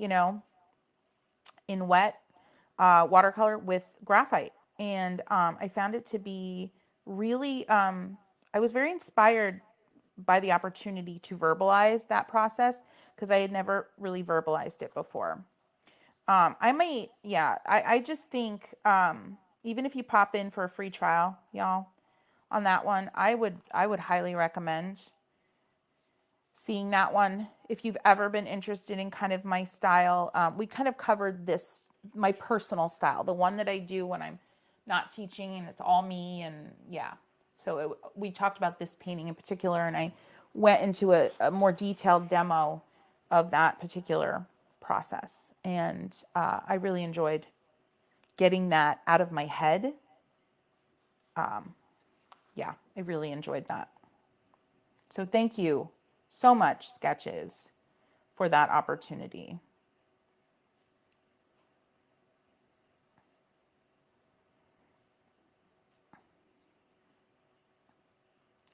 in wet watercolor with graphite. And I found it to be really, I was very inspired by the opportunity to verbalize that process because I had never really verbalized it before. I might, yeah, I just think even if you pop in for a free trial, y'all, on that one, I would highly recommend seeing that one. If you've ever been interested in kind of my style, we kind of covered this, my personal style, the one that I do when I'm not teaching and it's all me. And yeah, so we talked about this painting in particular, and I went into a more detailed demo of that particular process. And I really enjoyed getting that out of my head. Yeah, I really enjoyed that. So thank you so much, Sketches, for that opportunity.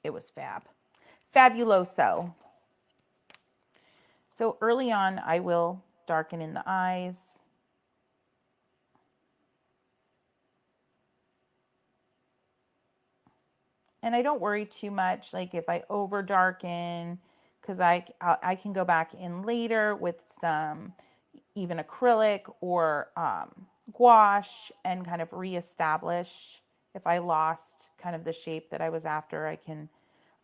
It was fab. Fabuloso. So early on, I will darken in the eyes. And I don't worry too much, like if I over darken, because I can go back in later with some even acrylic or gouache and kind of reestablish. If I lost kind of the shape that I was after, I can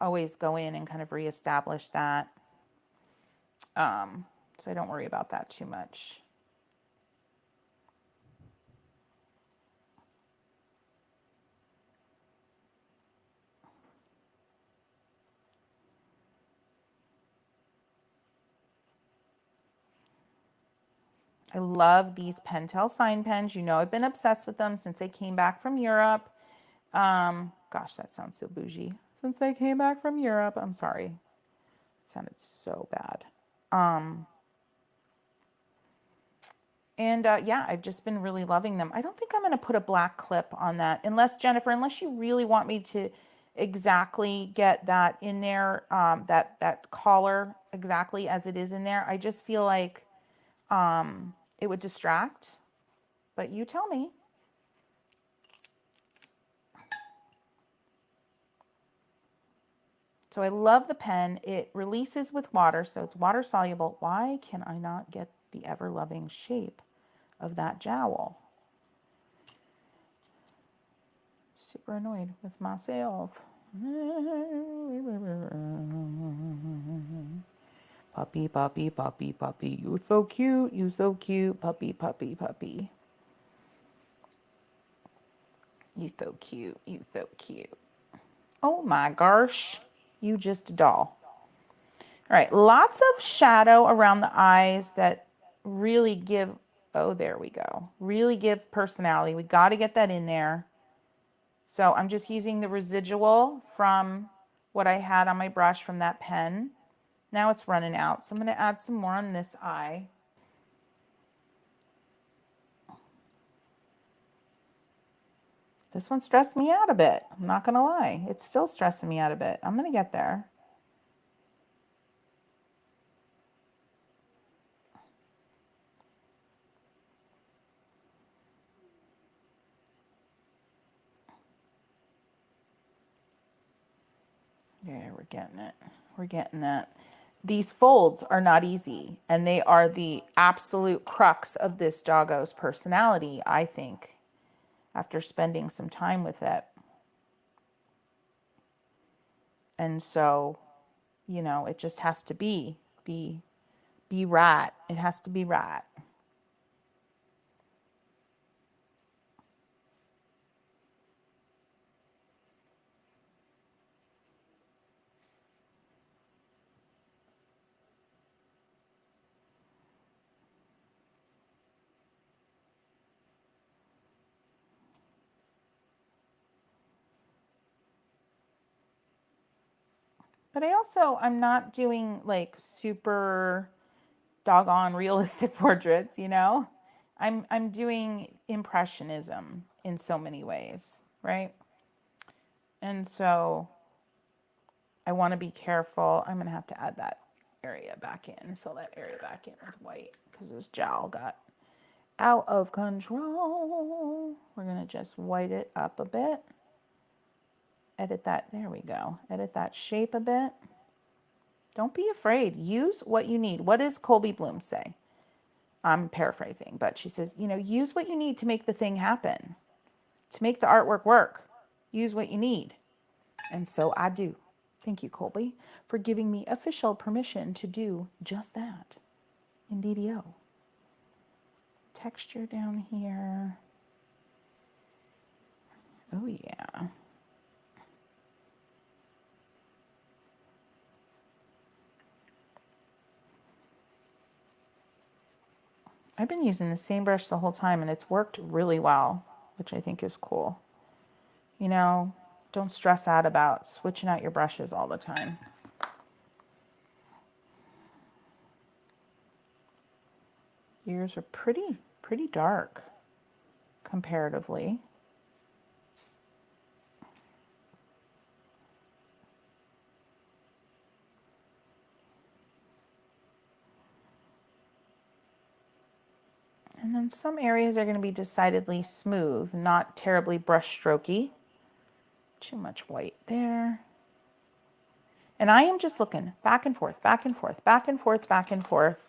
always go in and kind of reestablish that. So I don't worry about that too much. I love these Pentel sign pens. I've been obsessed with them since I came back from Europe. Gosh, that sounds so bougie. Since I came back from Europe, I'm sorry. It sounded so bad. And yeah, I've just been really loving them. I don't think I'm going to put a black clip on that unless, Jennifer, unless you really want me to exactly get that in there, that collar exactly as it is in there. I just feel like it would distract, but you tell me. So I love the pen. It releases with water, so it's water soluble. Why can I not get the ever-loving shape of that jowl? Super annoyed with myself. Puppy, puppy, puppy, puppy. You so cute. You so cute. Puppy, puppy, puppy. You so cute. You so cute. Oh my gosh. You just a doll. All right. Lots of shadow around the eyes that really give, oh, there we go. Really give personality. We got to get that in there. So I'm just using the residual from what I had on my brush from that pen. Now it's running out. So I'm going to add some more on this eye. This one stressed me out a bit. I'm not going to lie. It's still stressing me out a bit. I'm going to get there. Yeah, we're getting it. We're getting that. These folds are not easy, and they are the absolute crux of this doggo's personality, I think, after spending some time with it. And so, you know, it just has to be right. It has to be right. But I'm not doing like super doggone realistic portraits, you know? I'm doing impressionism in so many ways, right? And so I want to be careful. I'm going to have to add that area back in, fill that area back in with white because this jowl got out of control. We're going to just white it up a bit. Edit that. There we go. Edit that shape a bit. Don't be afraid. Use what you need. What does Colby Bloom say? I'm paraphrasing, but she says, you know, use what you need to make the thing happen, to make the artwork work. Use what you need. And so I do. Thank you, Colby, for giving me official permission to do just that. Indeedio. Texture down here. Oh, yeah. I've been using the same brush the whole time, and it's worked really well, which I think is cool. You know, don't stress out about switching out your brushes all the time. Yours are pretty dark comparatively. And then some areas are going to be decidedly smooth, not terribly brush strokey. Too much white there. And I am just looking back and forth, back and forth, back and forth, back and forth,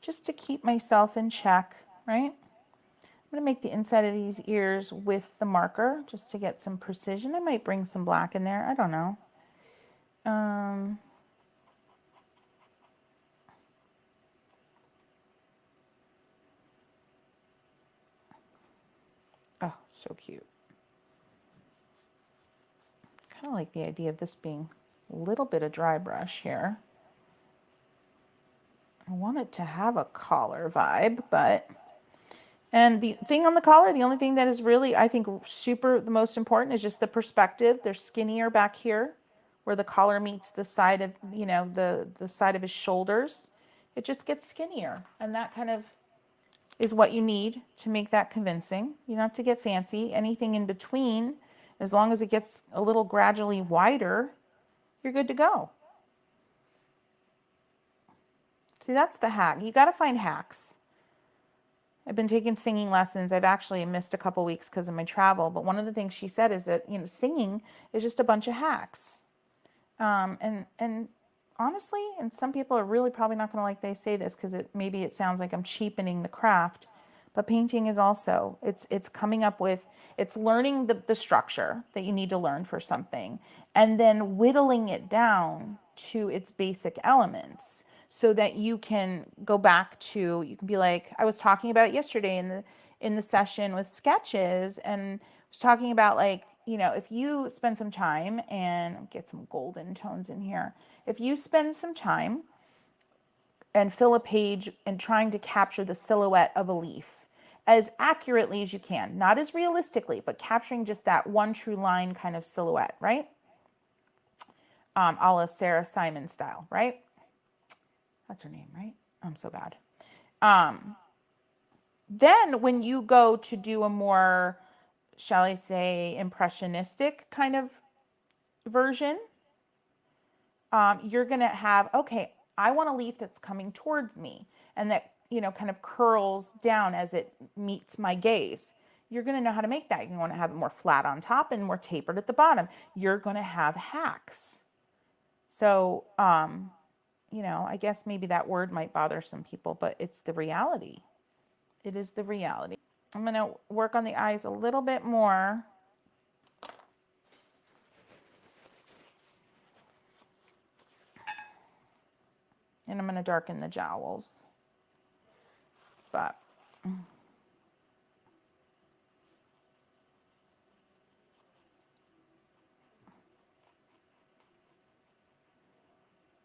just to keep myself in check, right? I'm going to make the inside of these ears with the marker just to get some precision. I might bring some black in there. I don't know. Oh, so cute. Kind of like the idea of this being a little bit of dry brush here. I want it to have a collar vibe, but... And the thing on the collar, the only thing that is really, I think, super the most important is just the perspective. They're skinnier back here where the collar meets the side of, you know, the side of his shoulders. It just gets skinnier. And that kind of is what you need to make that convincing. You don't have to get fancy. Anything in between, as long as it gets a little gradually wider, you're good to go. See, that's the hack. You got to find hacks. I've been taking singing lessons. I've actually missed a couple weeks because of my travel. But one of the things she said is that, you know, singing is just a bunch of hacks. And honestly, and some people are really probably not going to like they say this because maybe it sounds like I'm cheapening the craft. But painting is also, it's coming up with, it's learning the structure that you need to learn for something. And then whittling it down to its basic elements so that you can go back to, you can be like, I was talking about it yesterday in the session with sketches, and was talking about, like, you know, if you spend some time and get some golden tones in here, if you spend some time and fill a page and trying to capture the silhouette of a leaf as accurately as you can, not as realistically, but capturing just that one true line kind of silhouette, right? A la Sarah Simon style, right? That's her name, right? I'm so bad. Then when you go to do a more, shall I say, impressionistic kind of version, you're going to have, okay, I want a leaf that's coming towards me and that, you know, kind of curls down as it meets my gaze. You're going to know how to make that. You want to have it more flat on top and more tapered at the bottom. You're going to have hacks. So, you know, I guess maybe that word might bother some people, but it's the reality. It is the reality. I'm going to work on the eyes a little bit more. And I'm going to darken the jowls. But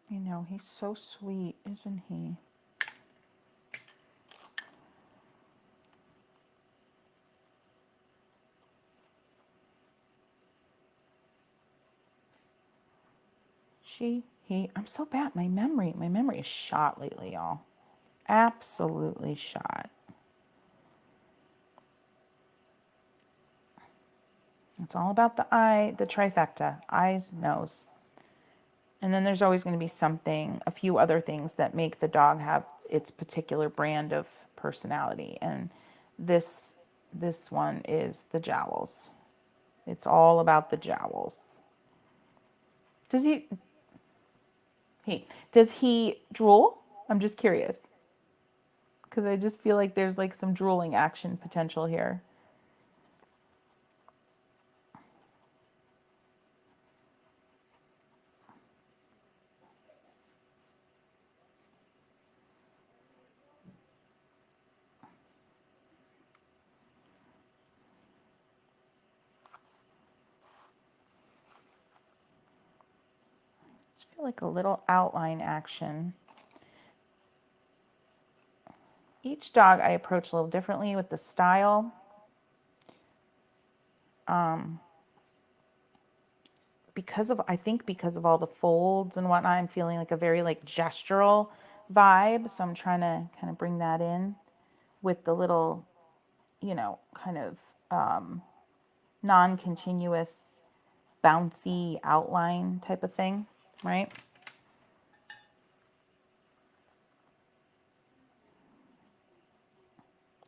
you know, he's so sweet, isn't he? I'm so bad. My memory is shot lately, y'all. Absolutely shot. It's all about the eye, the trifecta, eyes, nose. And then there's always going to be something, a few other things that make the dog have its particular brand of personality. And this one is the jowls. It's all about the jowls. Does he drool? I'm just curious, because I just feel like there's like some drooling action potential here. Just feel like a little outline action. Each dog I approach a little differently with the style. I think because of all the folds and whatnot, I'm feeling like a very like gestural vibe. So I'm trying to kind of bring that in with the little, you know, kind of non-continuous, bouncy outline type of thing, right?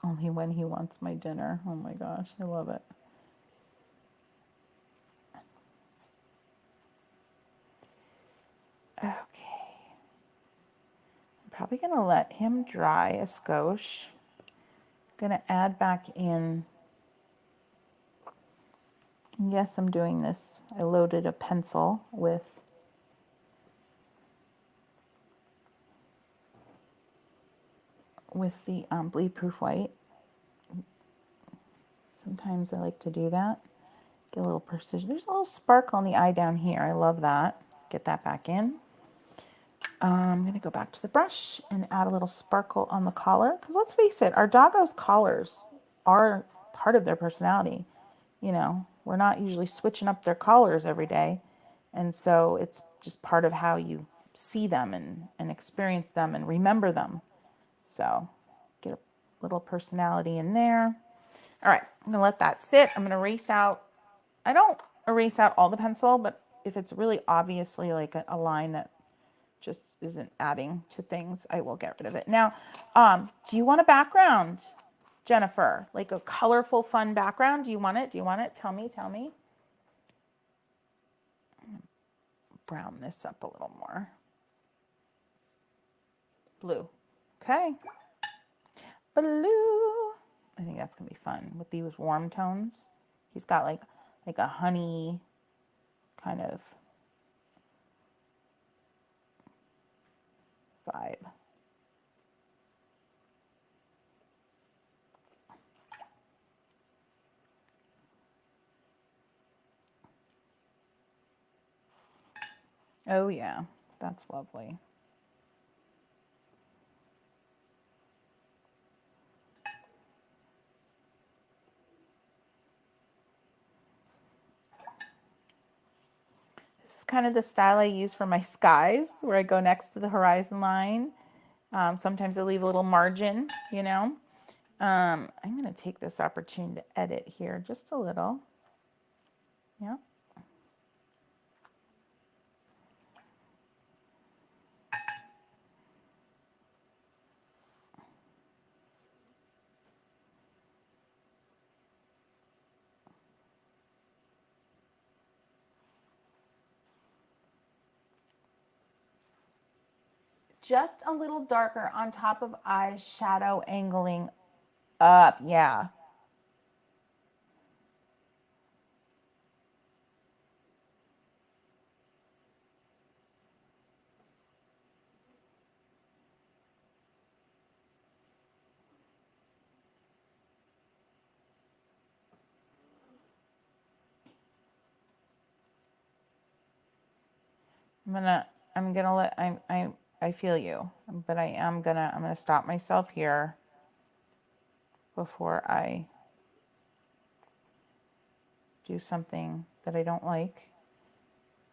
Only when he wants my dinner. Oh my gosh, I love it. Okay. I'm probably going to let him dry a skosh. I'm going to add back in. Yes, I'm doing this. I loaded a pencil with the bleed proof white. Sometimes I like to do that. Get a little precision. There's a little sparkle on the eye down here. I love that. Get that back in. I'm going to go back to the brush and add a little sparkle on the collar. Because let's face it, our doggo's collars are part of their personality. You know, we're not usually switching up their collars every day. And so it's just part of how you see them and experience them and remember them. So get a little personality in there. All right, I'm going to let that sit. I'm going to erase out. I don't erase out all the pencil, but if it's really obviously like a line that just isn't adding to things, I will get rid of it. Now, do you want a background, Jennifer? Like a colorful, fun background? Do you want it? Do you want it? Tell me. Brown this up a little more. Blue. Okay. Blue. I think that's going to be fun with these warm tones. He's got like a honey kind of vibe. Oh yeah, that's lovely. This is kind of the style I use for my skies, where I go next to the horizon line. Sometimes I leave a little margin, you know. I'm going to take this opportunity to edit here just a little. Yeah. Just a little darker on top of eyes, shadow angling up. Yeah. I'm gonna let, I feel you, but I'm gonna stop myself here before I do something that I don't like,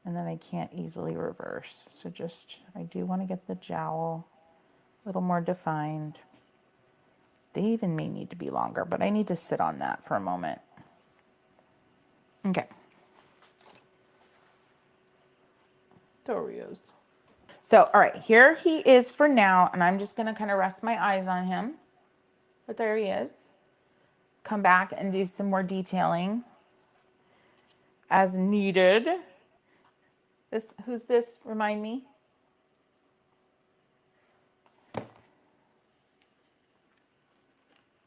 and then I can't easily reverse. So just, I do want to get the jowl a little more defined. They even may need to be longer, but I need to sit on that for a moment. Okay. There he is. So, all right, here he is for now, and I'm just gonna kind of rest my eyes on him. But there he is. Come back and do some more detailing as needed. Who's this? Remind me.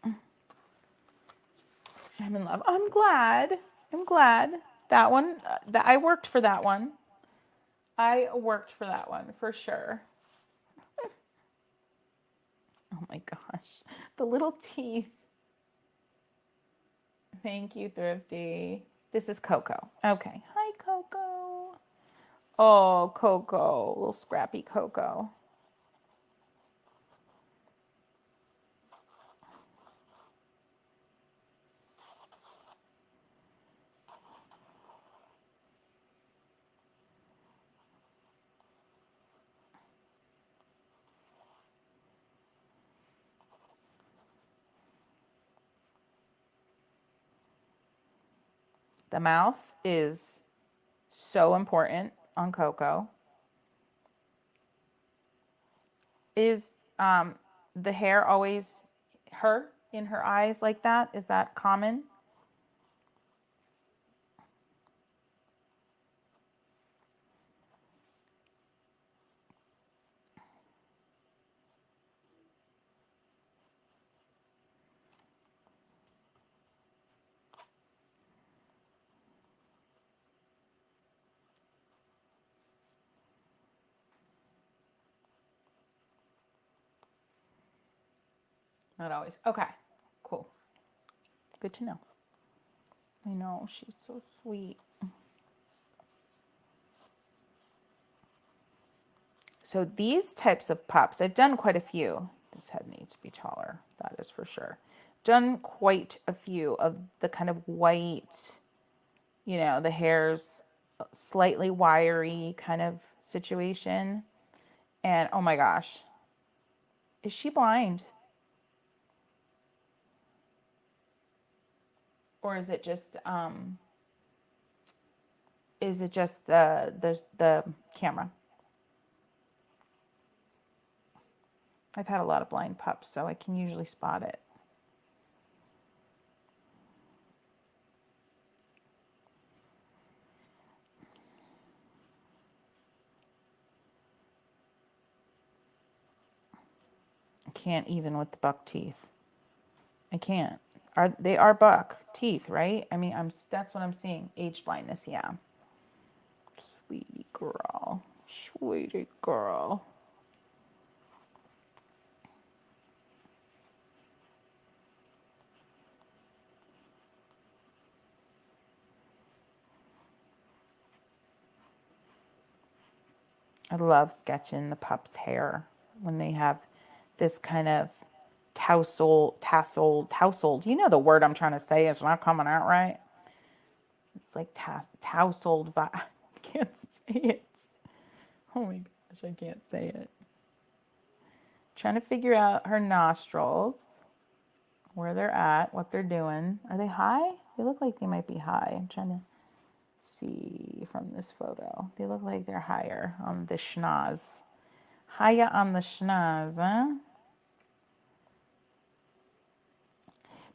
I'm in love. I'm glad. I'm glad. That one, I worked for that one. I worked for that one for sure. Oh my gosh. The little teeth. Thank you, Thrifty. This is Coco. Okay. Hi, Coco. Oh, Coco. Little scrappy Coco. The mouth is so important on Coco. Is the hair always in her eyes like that? Is that common? Not always. Okay, cool. Good to know. I know, she's so sweet. So these types of pups, I've done quite a few. This head needs to be taller, that is for sure. Done quite a few of the kind of white, you know, the hair's slightly wiry kind of situation. And oh my gosh, is she blind? Or is it just the camera? I've had a lot of blind pups, so I can usually spot it. I can't even with the buck teeth. I can't. They are buck teeth, right? I mean, that's what I'm seeing. Age blindness, yeah. Sweetie girl. Sweetie girl. I love sketching the pup's hair when they have this kind of tousled. You know the word I'm trying to say is not coming out right. It's like tousled vibe. I can't say it. Oh my gosh, I can't say it. Trying to figure out her nostrils, where they're at, what they're doing. Are they high? They look like they might be high. I'm trying to see from this photo. They look like they're higher on the schnoz. Higher on the schnoz, huh?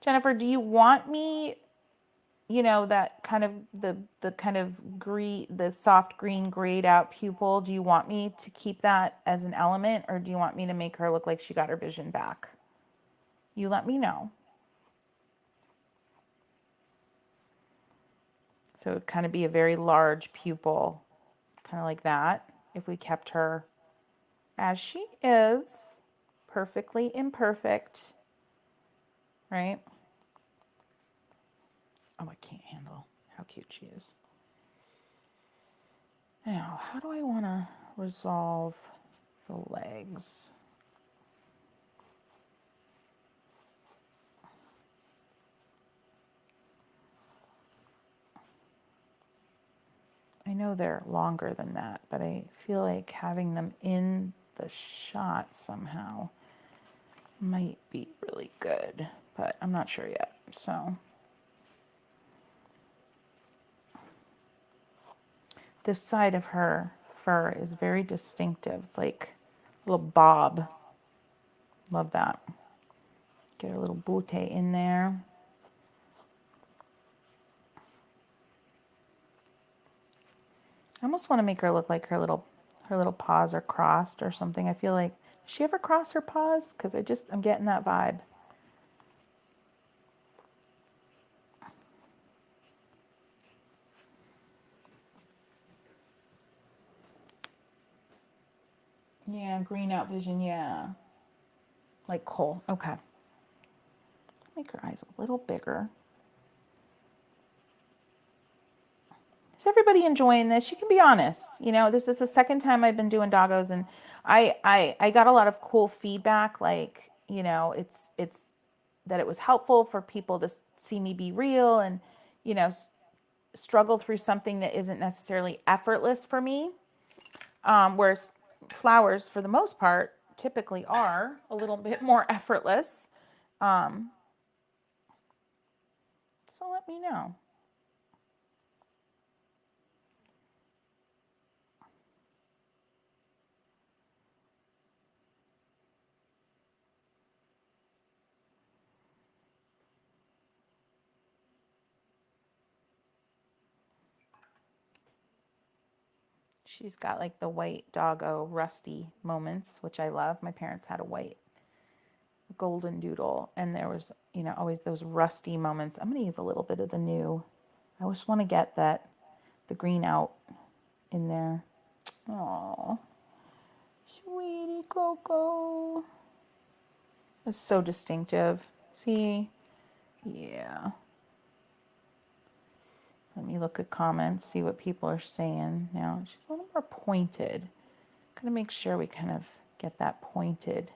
Jennifer, do you want me, you know, that kind of the kind of green, the soft green grayed out pupil, do you want me to keep that as an element, or do you want me to make her look like she got her vision back? You let me know. So it would kind of be a very large pupil, kind of like that, if we kept her as she is, perfectly imperfect, right? Oh, I can't handle how cute she is. Now, how do I want to resolve the legs? I know they're longer than that, but I feel like having them in the shot somehow might be really good, but I'm not sure yet. So this side of her fur is very distinctive. It's like a little bob. Love that. Get a little bootay in there. I almost want to make her look like her little paws are crossed or something. I feel like, does she ever cross her paws? Because I'm getting that vibe. Yeah, green out vision, yeah. Like coal, okay. Make her eyes a little bigger. Is everybody enjoying this? You can be honest. You know, this is the second time I've been doing doggos, and I got a lot of cool feedback. Like, you know, it's that it was helpful for people to see me be real and, you know, struggle through something that isn't necessarily effortless for me. Whereas flowers, for the most part, typically are a little bit more effortless. So let me know. She's got like the white doggo rusty moments, which I love. My parents had a white golden doodle, and there was, you know, always those rusty moments. I'm going to use a little bit of the new. I just want to get the green out in there. Oh, sweetie Coco. It's so distinctive. See? Yeah. Let me look at comments, see what people are saying. Now, she's a little more pointed. Gonna make sure we kind of get that pointed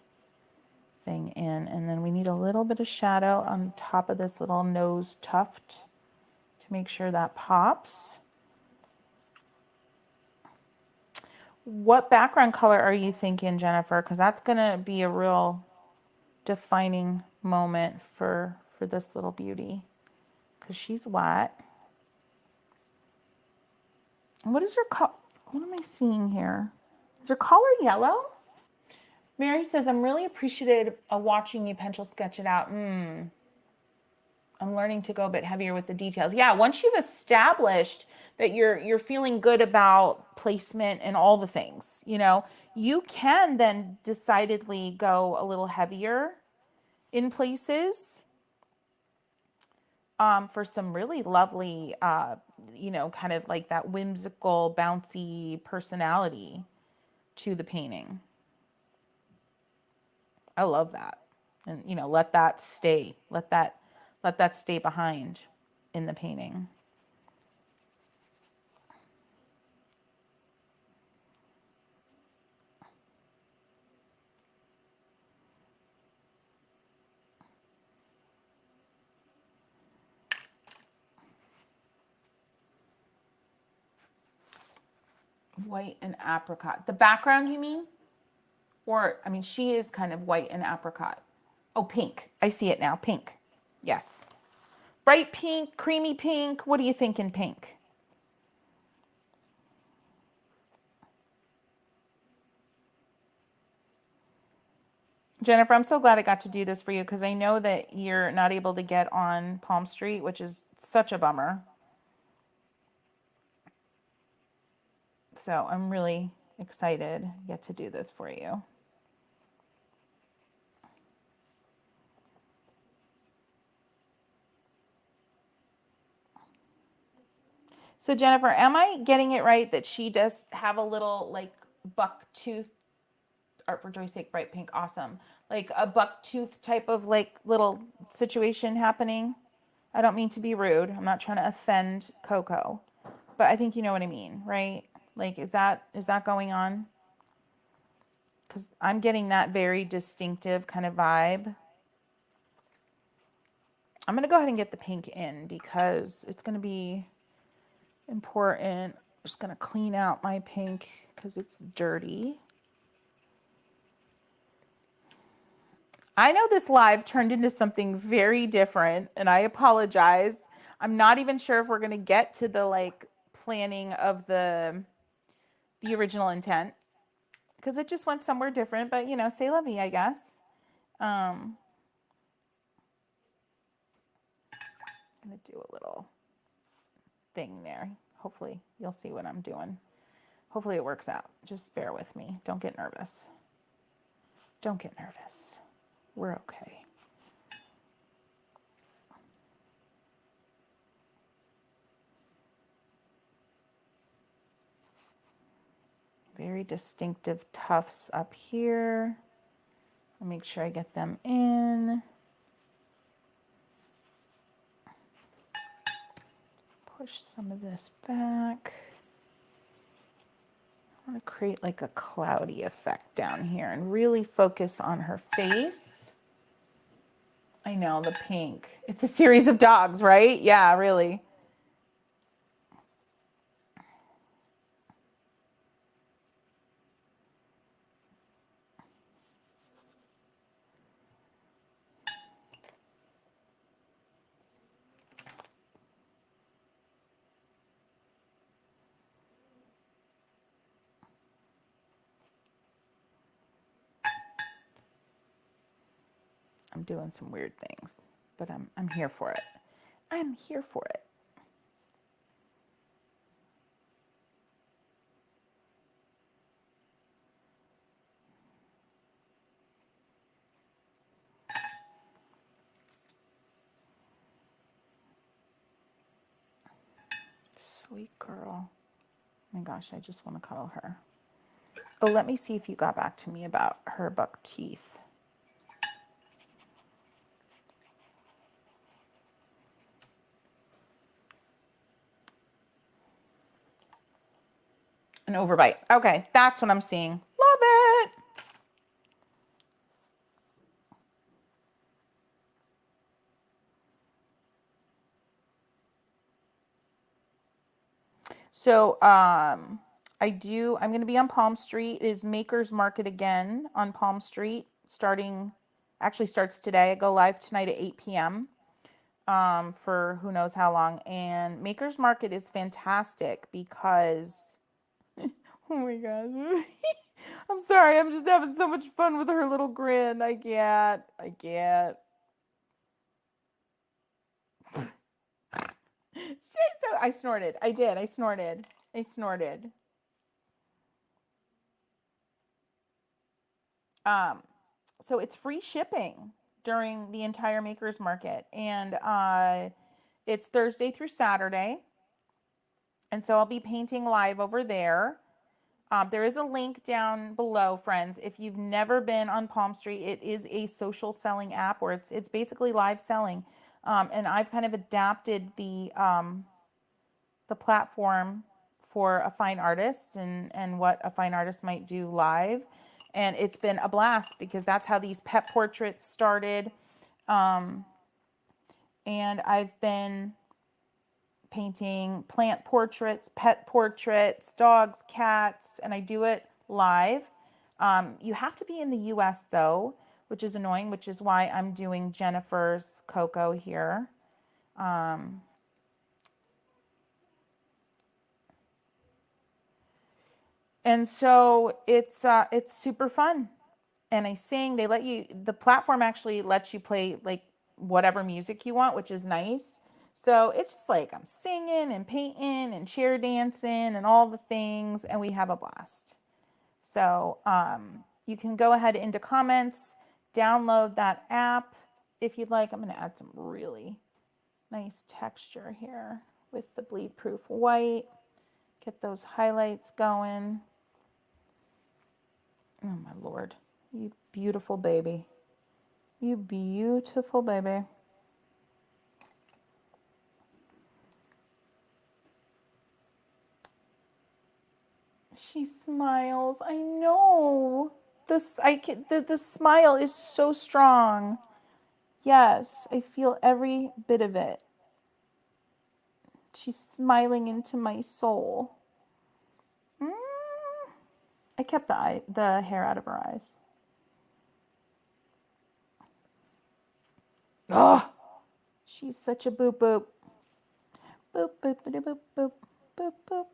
thing in. And then we need a little bit of shadow on top of this little nose tuft to make sure that pops. What background color are you thinking, Jennifer? Because that's gonna be a real defining moment for this little beauty. Because she's wet. What is her color? What am I seeing here? Is her collar yellow? Mary says, I'm really appreciative of watching you pencil sketch it out. I'm learning to go a bit heavier with the details. Yeah, once you've established that you're feeling good about placement and all the things, you know, you can then decidedly go a little heavier in places for some really lovely, you know, kind of like that whimsical, bouncy personality to the painting. I love that. And, you know, let that stay. Let that stay behind in the painting. White and apricot. The background, you mean? Or, I mean, she is kind of white and apricot. Oh, pink. I see it now. Pink. Yes. Bright pink, creamy pink. What do you think in pink? Jennifer, I'm so glad I got to do this for you because I know that you're not able to get on Palm Street, which is such a bummer. So I'm really excited to get to do this for you. So Jennifer, am I getting it right that she does have a little like buck tooth, art for joy's sake, bright pink, awesome. Like a buck tooth type of like little situation happening? I don't mean to be rude. I'm not trying to offend Coco, but I think you know what I mean, right? Like, is that going on? Because I'm getting that very distinctive kind of vibe. I'm going to go ahead and get the pink in because it's going to be important. I'm just going to clean out my pink because it's dirty. I know this live turned into something very different and I apologize. I'm not even sure if we're going to get to the like planning of the original intent because it just went somewhere different, but you know, c'est la vie, I guess. I'm going to do a little thing there. Hopefully you'll see what I'm doing. Hopefully it works out. Just bear with me. Don't get nervous. Don't get nervous. We're okay. Very distinctive tufts up here. I'll make sure I get them in. Push some of this back. I want to create like a cloudy effect down here and really focus on her face. I know, the pink. It's a series of dogs, right? Yeah, really. I'm doing some weird things, but I'm here for it. I'm here for it. Sweet girl. Oh my gosh, I just want to cuddle her. Oh, let me see if you got back to me about her buck teeth. An overbite. Okay, that's what I'm seeing. Love it. So I'm going to be on Palm Street. It is Maker's Market again on Palm Street, actually starts today. I go live tonight at 8 p.m. For who knows how long. And Maker's Market is fantastic because, oh my gosh. I'm sorry. I'm just having so much fun with her little grin. I can't. I snorted. I did. I snorted. So it's free shipping during the entire Maker's Market. And it's Thursday through Saturday. And so I'll be painting live over there. There is a link down below, friends. If you've never been on Palm Street, it is a social selling app where it's basically live selling. And I've kind of adapted the platform for a fine artist and what a fine artist might do live. And it's been a blast because that's how these pet portraits started. And I've been painting plant portraits, pet portraits, dogs, cats, and I do it live. You have to be in the US though, which is annoying, which is why I'm doing Jennifer's Coco here. And so it's super fun. And I sing, they let you, the platform actually lets you play like whatever music you want, which is nice. So it's just like I'm singing and painting and chair dancing and all the things, and we have a blast. So you can go ahead into comments, download that app if you'd like. I'm going to add some really nice texture here with the bleed proof white. Get those highlights going. Oh my Lord, you beautiful baby. You beautiful baby. She smiles. I know. The smile is so strong. Yes, I feel every bit of it. She's smiling into my soul. I kept the hair out of her eyes. Oh, she's such a boop boop. Boop boop boop boop boop boop boop.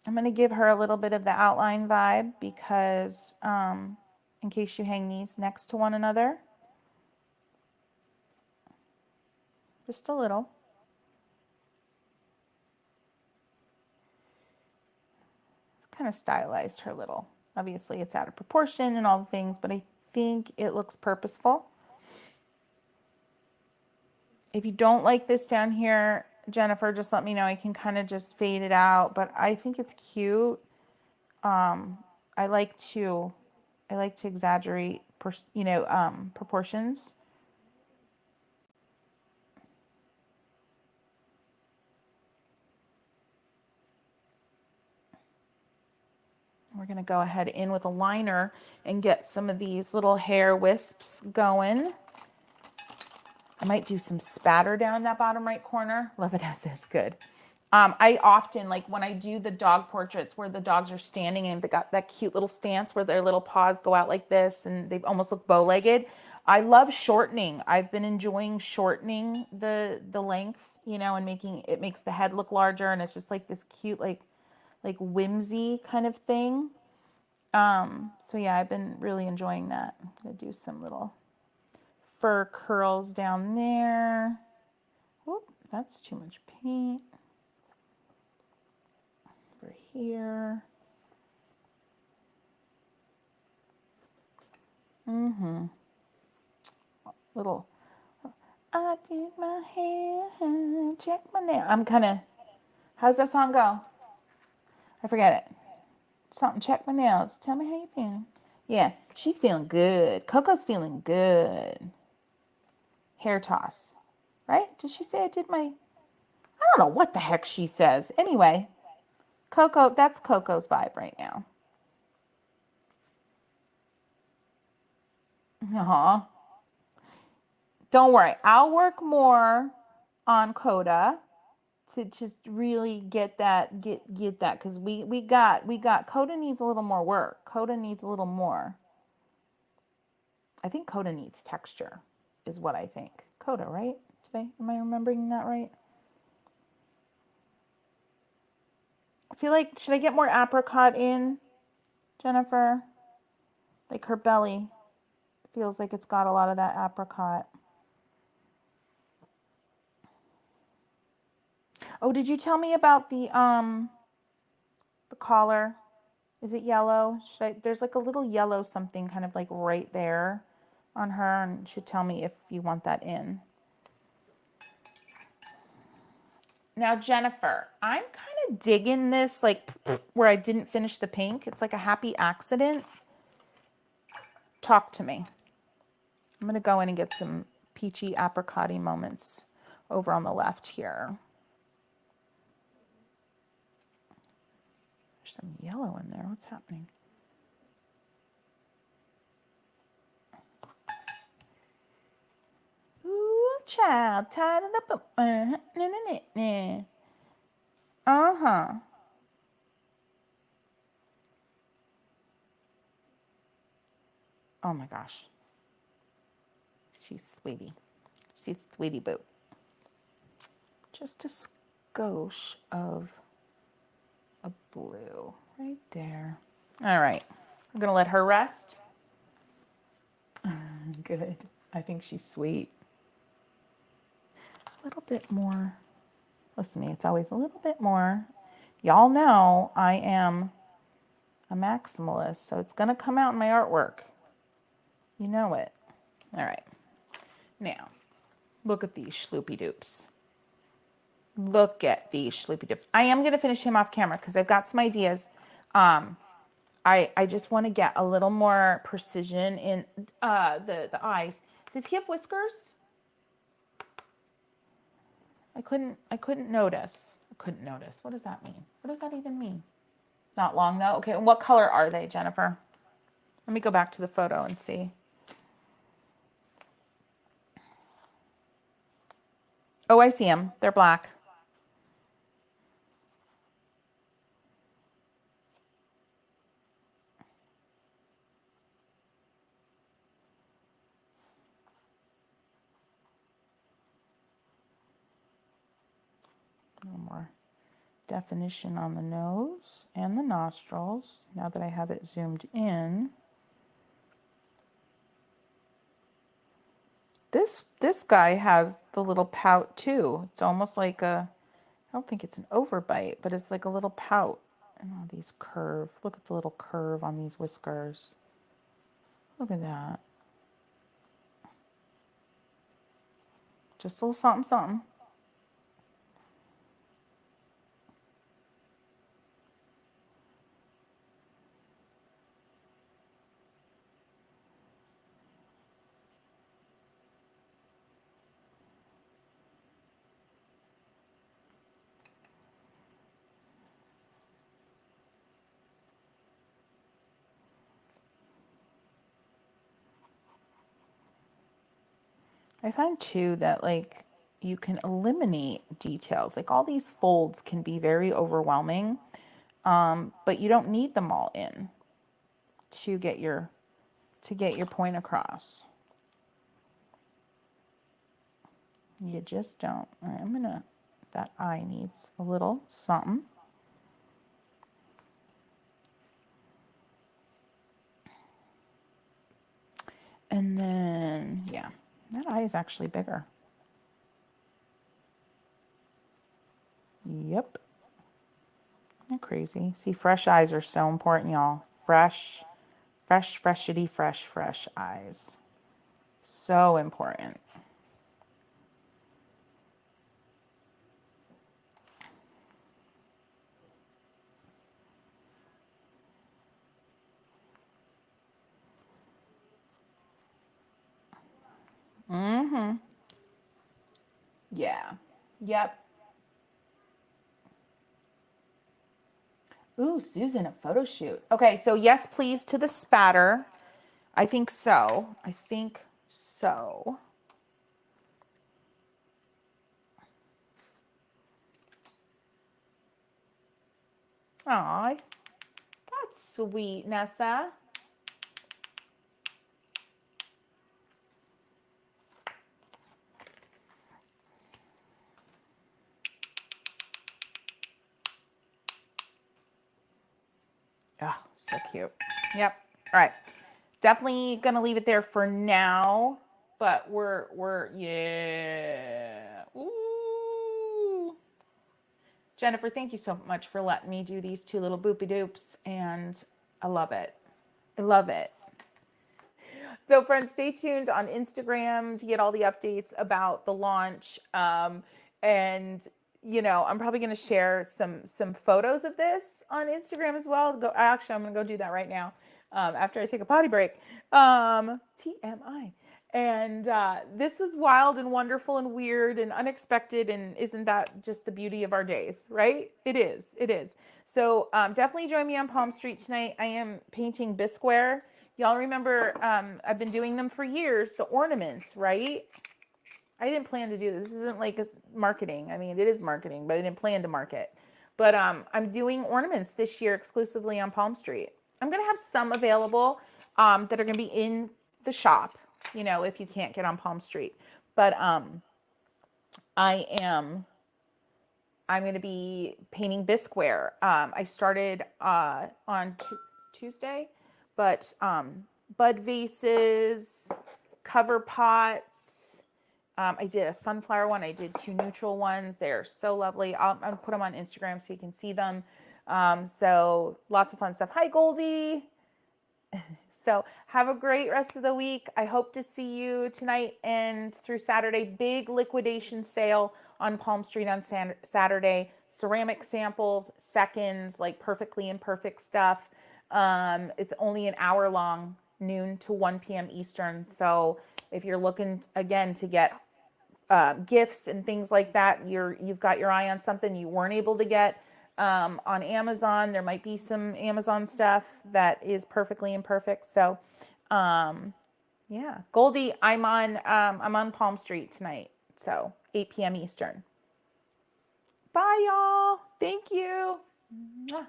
I'm going to give her a little bit of the outline vibe because in case you hang these next to one another. Just a little. Kind of stylized her little. Obviously it's out of proportion and all the things, but I think it looks purposeful. If you don't like this down here, Jennifer, just let me know. I can kind of just fade it out, but I think it's cute. I like to exaggerate, proportions. We're going to go ahead in with a liner and get some of these little hair wisps going. I might do some spatter down that bottom right corner. Love it as is. Good. I often, like when I do the dog portraits where the dogs are standing and they got that cute little stance where their little paws go out like this and they almost look bow-legged. I love shortening. I've been enjoying shortening the length, and makes the head look larger, and it's just like this cute, like whimsy kind of thing. So yeah, I've been really enjoying that. I'm gonna do some little fur curls down there. Whoop, that's too much paint. Over here. Little, I did my hair, check my nail. I'm kind of, how's that song go? I forget it. Something, check my nails. Tell me how you feeling. Yeah, she's feeling good. Coco's feeling good. Hair toss. Right? Did she say I did my... I don't know what the heck she says. Anyway, Coco, that's Coco's vibe right now. Don't worry. I'll work more on Coda to just really get that because we got Coda needs a little more work. Coda needs a little more. I think Coda needs texture is what I think. Coda, right? Am I remembering that right? I feel like, should I get more apricot in, Jennifer? Like her belly feels like it's got a lot of that apricot. Oh, did you tell me about the collar? Is it yellow? There's like a little yellow something kind of like right there on her, and should tell me if you want that in. Now, Jennifer, I'm kind of digging this, like where I didn't finish the pink. It's like a happy accident. Talk to me. I'm going to go in and get some peachy apricot-y moments over on the left here. There's some yellow in there. What's happening? child, tied it up. Uh-huh. Oh my gosh. She's sweetie. She's sweetie boo. Just a skosh of a blue right there. All right. I'm going to let her rest. Good. I think she's sweet. A little bit more. Listen to me, it's always a little bit more. Y'all know I am a maximalist, so it's going to come out in my artwork. You know it. All right. Now, look at these schloopy doops. Look at these schloopy doops. I am going to finish him off camera because I've got some ideas. I just want to get a little more precision in the eyes. Does he have whiskers? I couldn't notice. I couldn't notice. What does that mean? What does that even mean? Not long though. Okay, and what color are they, Jennifer? Let me go back to the photo and see. Oh, I see them. They're black. A little more definition on the nose and the nostrils. Now that I have it zoomed in. This guy has the little pout too. It's almost like a, I don't think it's an overbite, but it's like a little pout. And all these curve. Look at the little curve on these whiskers. Look at that. Just a little something, something. I find too that like you can eliminate details. Like all these folds can be very overwhelming, but you don't need them all in to get your point across. You just don't. All right, I'm gonna, that eye needs a little something. And then, yeah, that eye is actually bigger. Yep. Isn't that crazy? See, fresh eyes are so important, y'all. Fresh eyes. So important. Mm-hmm. Yeah. Yep. Ooh, Susan, a photo shoot. Okay, so yes, please to the spatter. I think so. I think so. Aw, that's sweet, Nessa. Oh, so cute. Yep. All right. Definitely gonna leave it there for now, but we're yeah. Ooh. Jennifer, thank you so much for letting me do these two little boopy doops, and I love it. I love it. So friends, stay tuned on Instagram to get all the updates about the launch. And you know, I'm probably going to share some photos of this on Instagram as well. Actually, I'm going to go do that right now after I take a potty break. TMI. And this was wild and wonderful and weird and unexpected. And isn't that just the beauty of our days, right? It is. It is. So definitely join me on Palm Street tonight. I am painting Bisqueware. Y'all remember I've been doing them for years, the ornaments, right? I didn't plan to do this. This isn't like a marketing. I mean, it is marketing, but I didn't plan to market. But I'm doing ornaments this year exclusively on Palm Street. I'm gonna have some available that are gonna be in the shop, you know, if you can't get on Palm Street. But I am I'm going to be painting bisqueware. I started on Tuesday, but bud vases, cover pots. I did a sunflower one. I did 2 neutral ones. They're so lovely. I'll put them on Instagram so you can see them. So lots of fun stuff. Hi, Goldie. So have a great rest of the week. I hope to see you tonight and through Saturday. Big liquidation sale on Palm Street on Saturday. Ceramic samples, seconds, like perfectly imperfect stuff. It's only an hour long, noon to 1 p.m. Eastern. So if you're looking, again, to get gifts and things like that, you've got your eye on something you weren't able to get on Amazon. There might be some Amazon stuff that is perfectly imperfect. So, yeah, Goldie, I'm on Palm Street tonight. So 8 p.m. Eastern. Bye, y'all. Thank you. Mwah.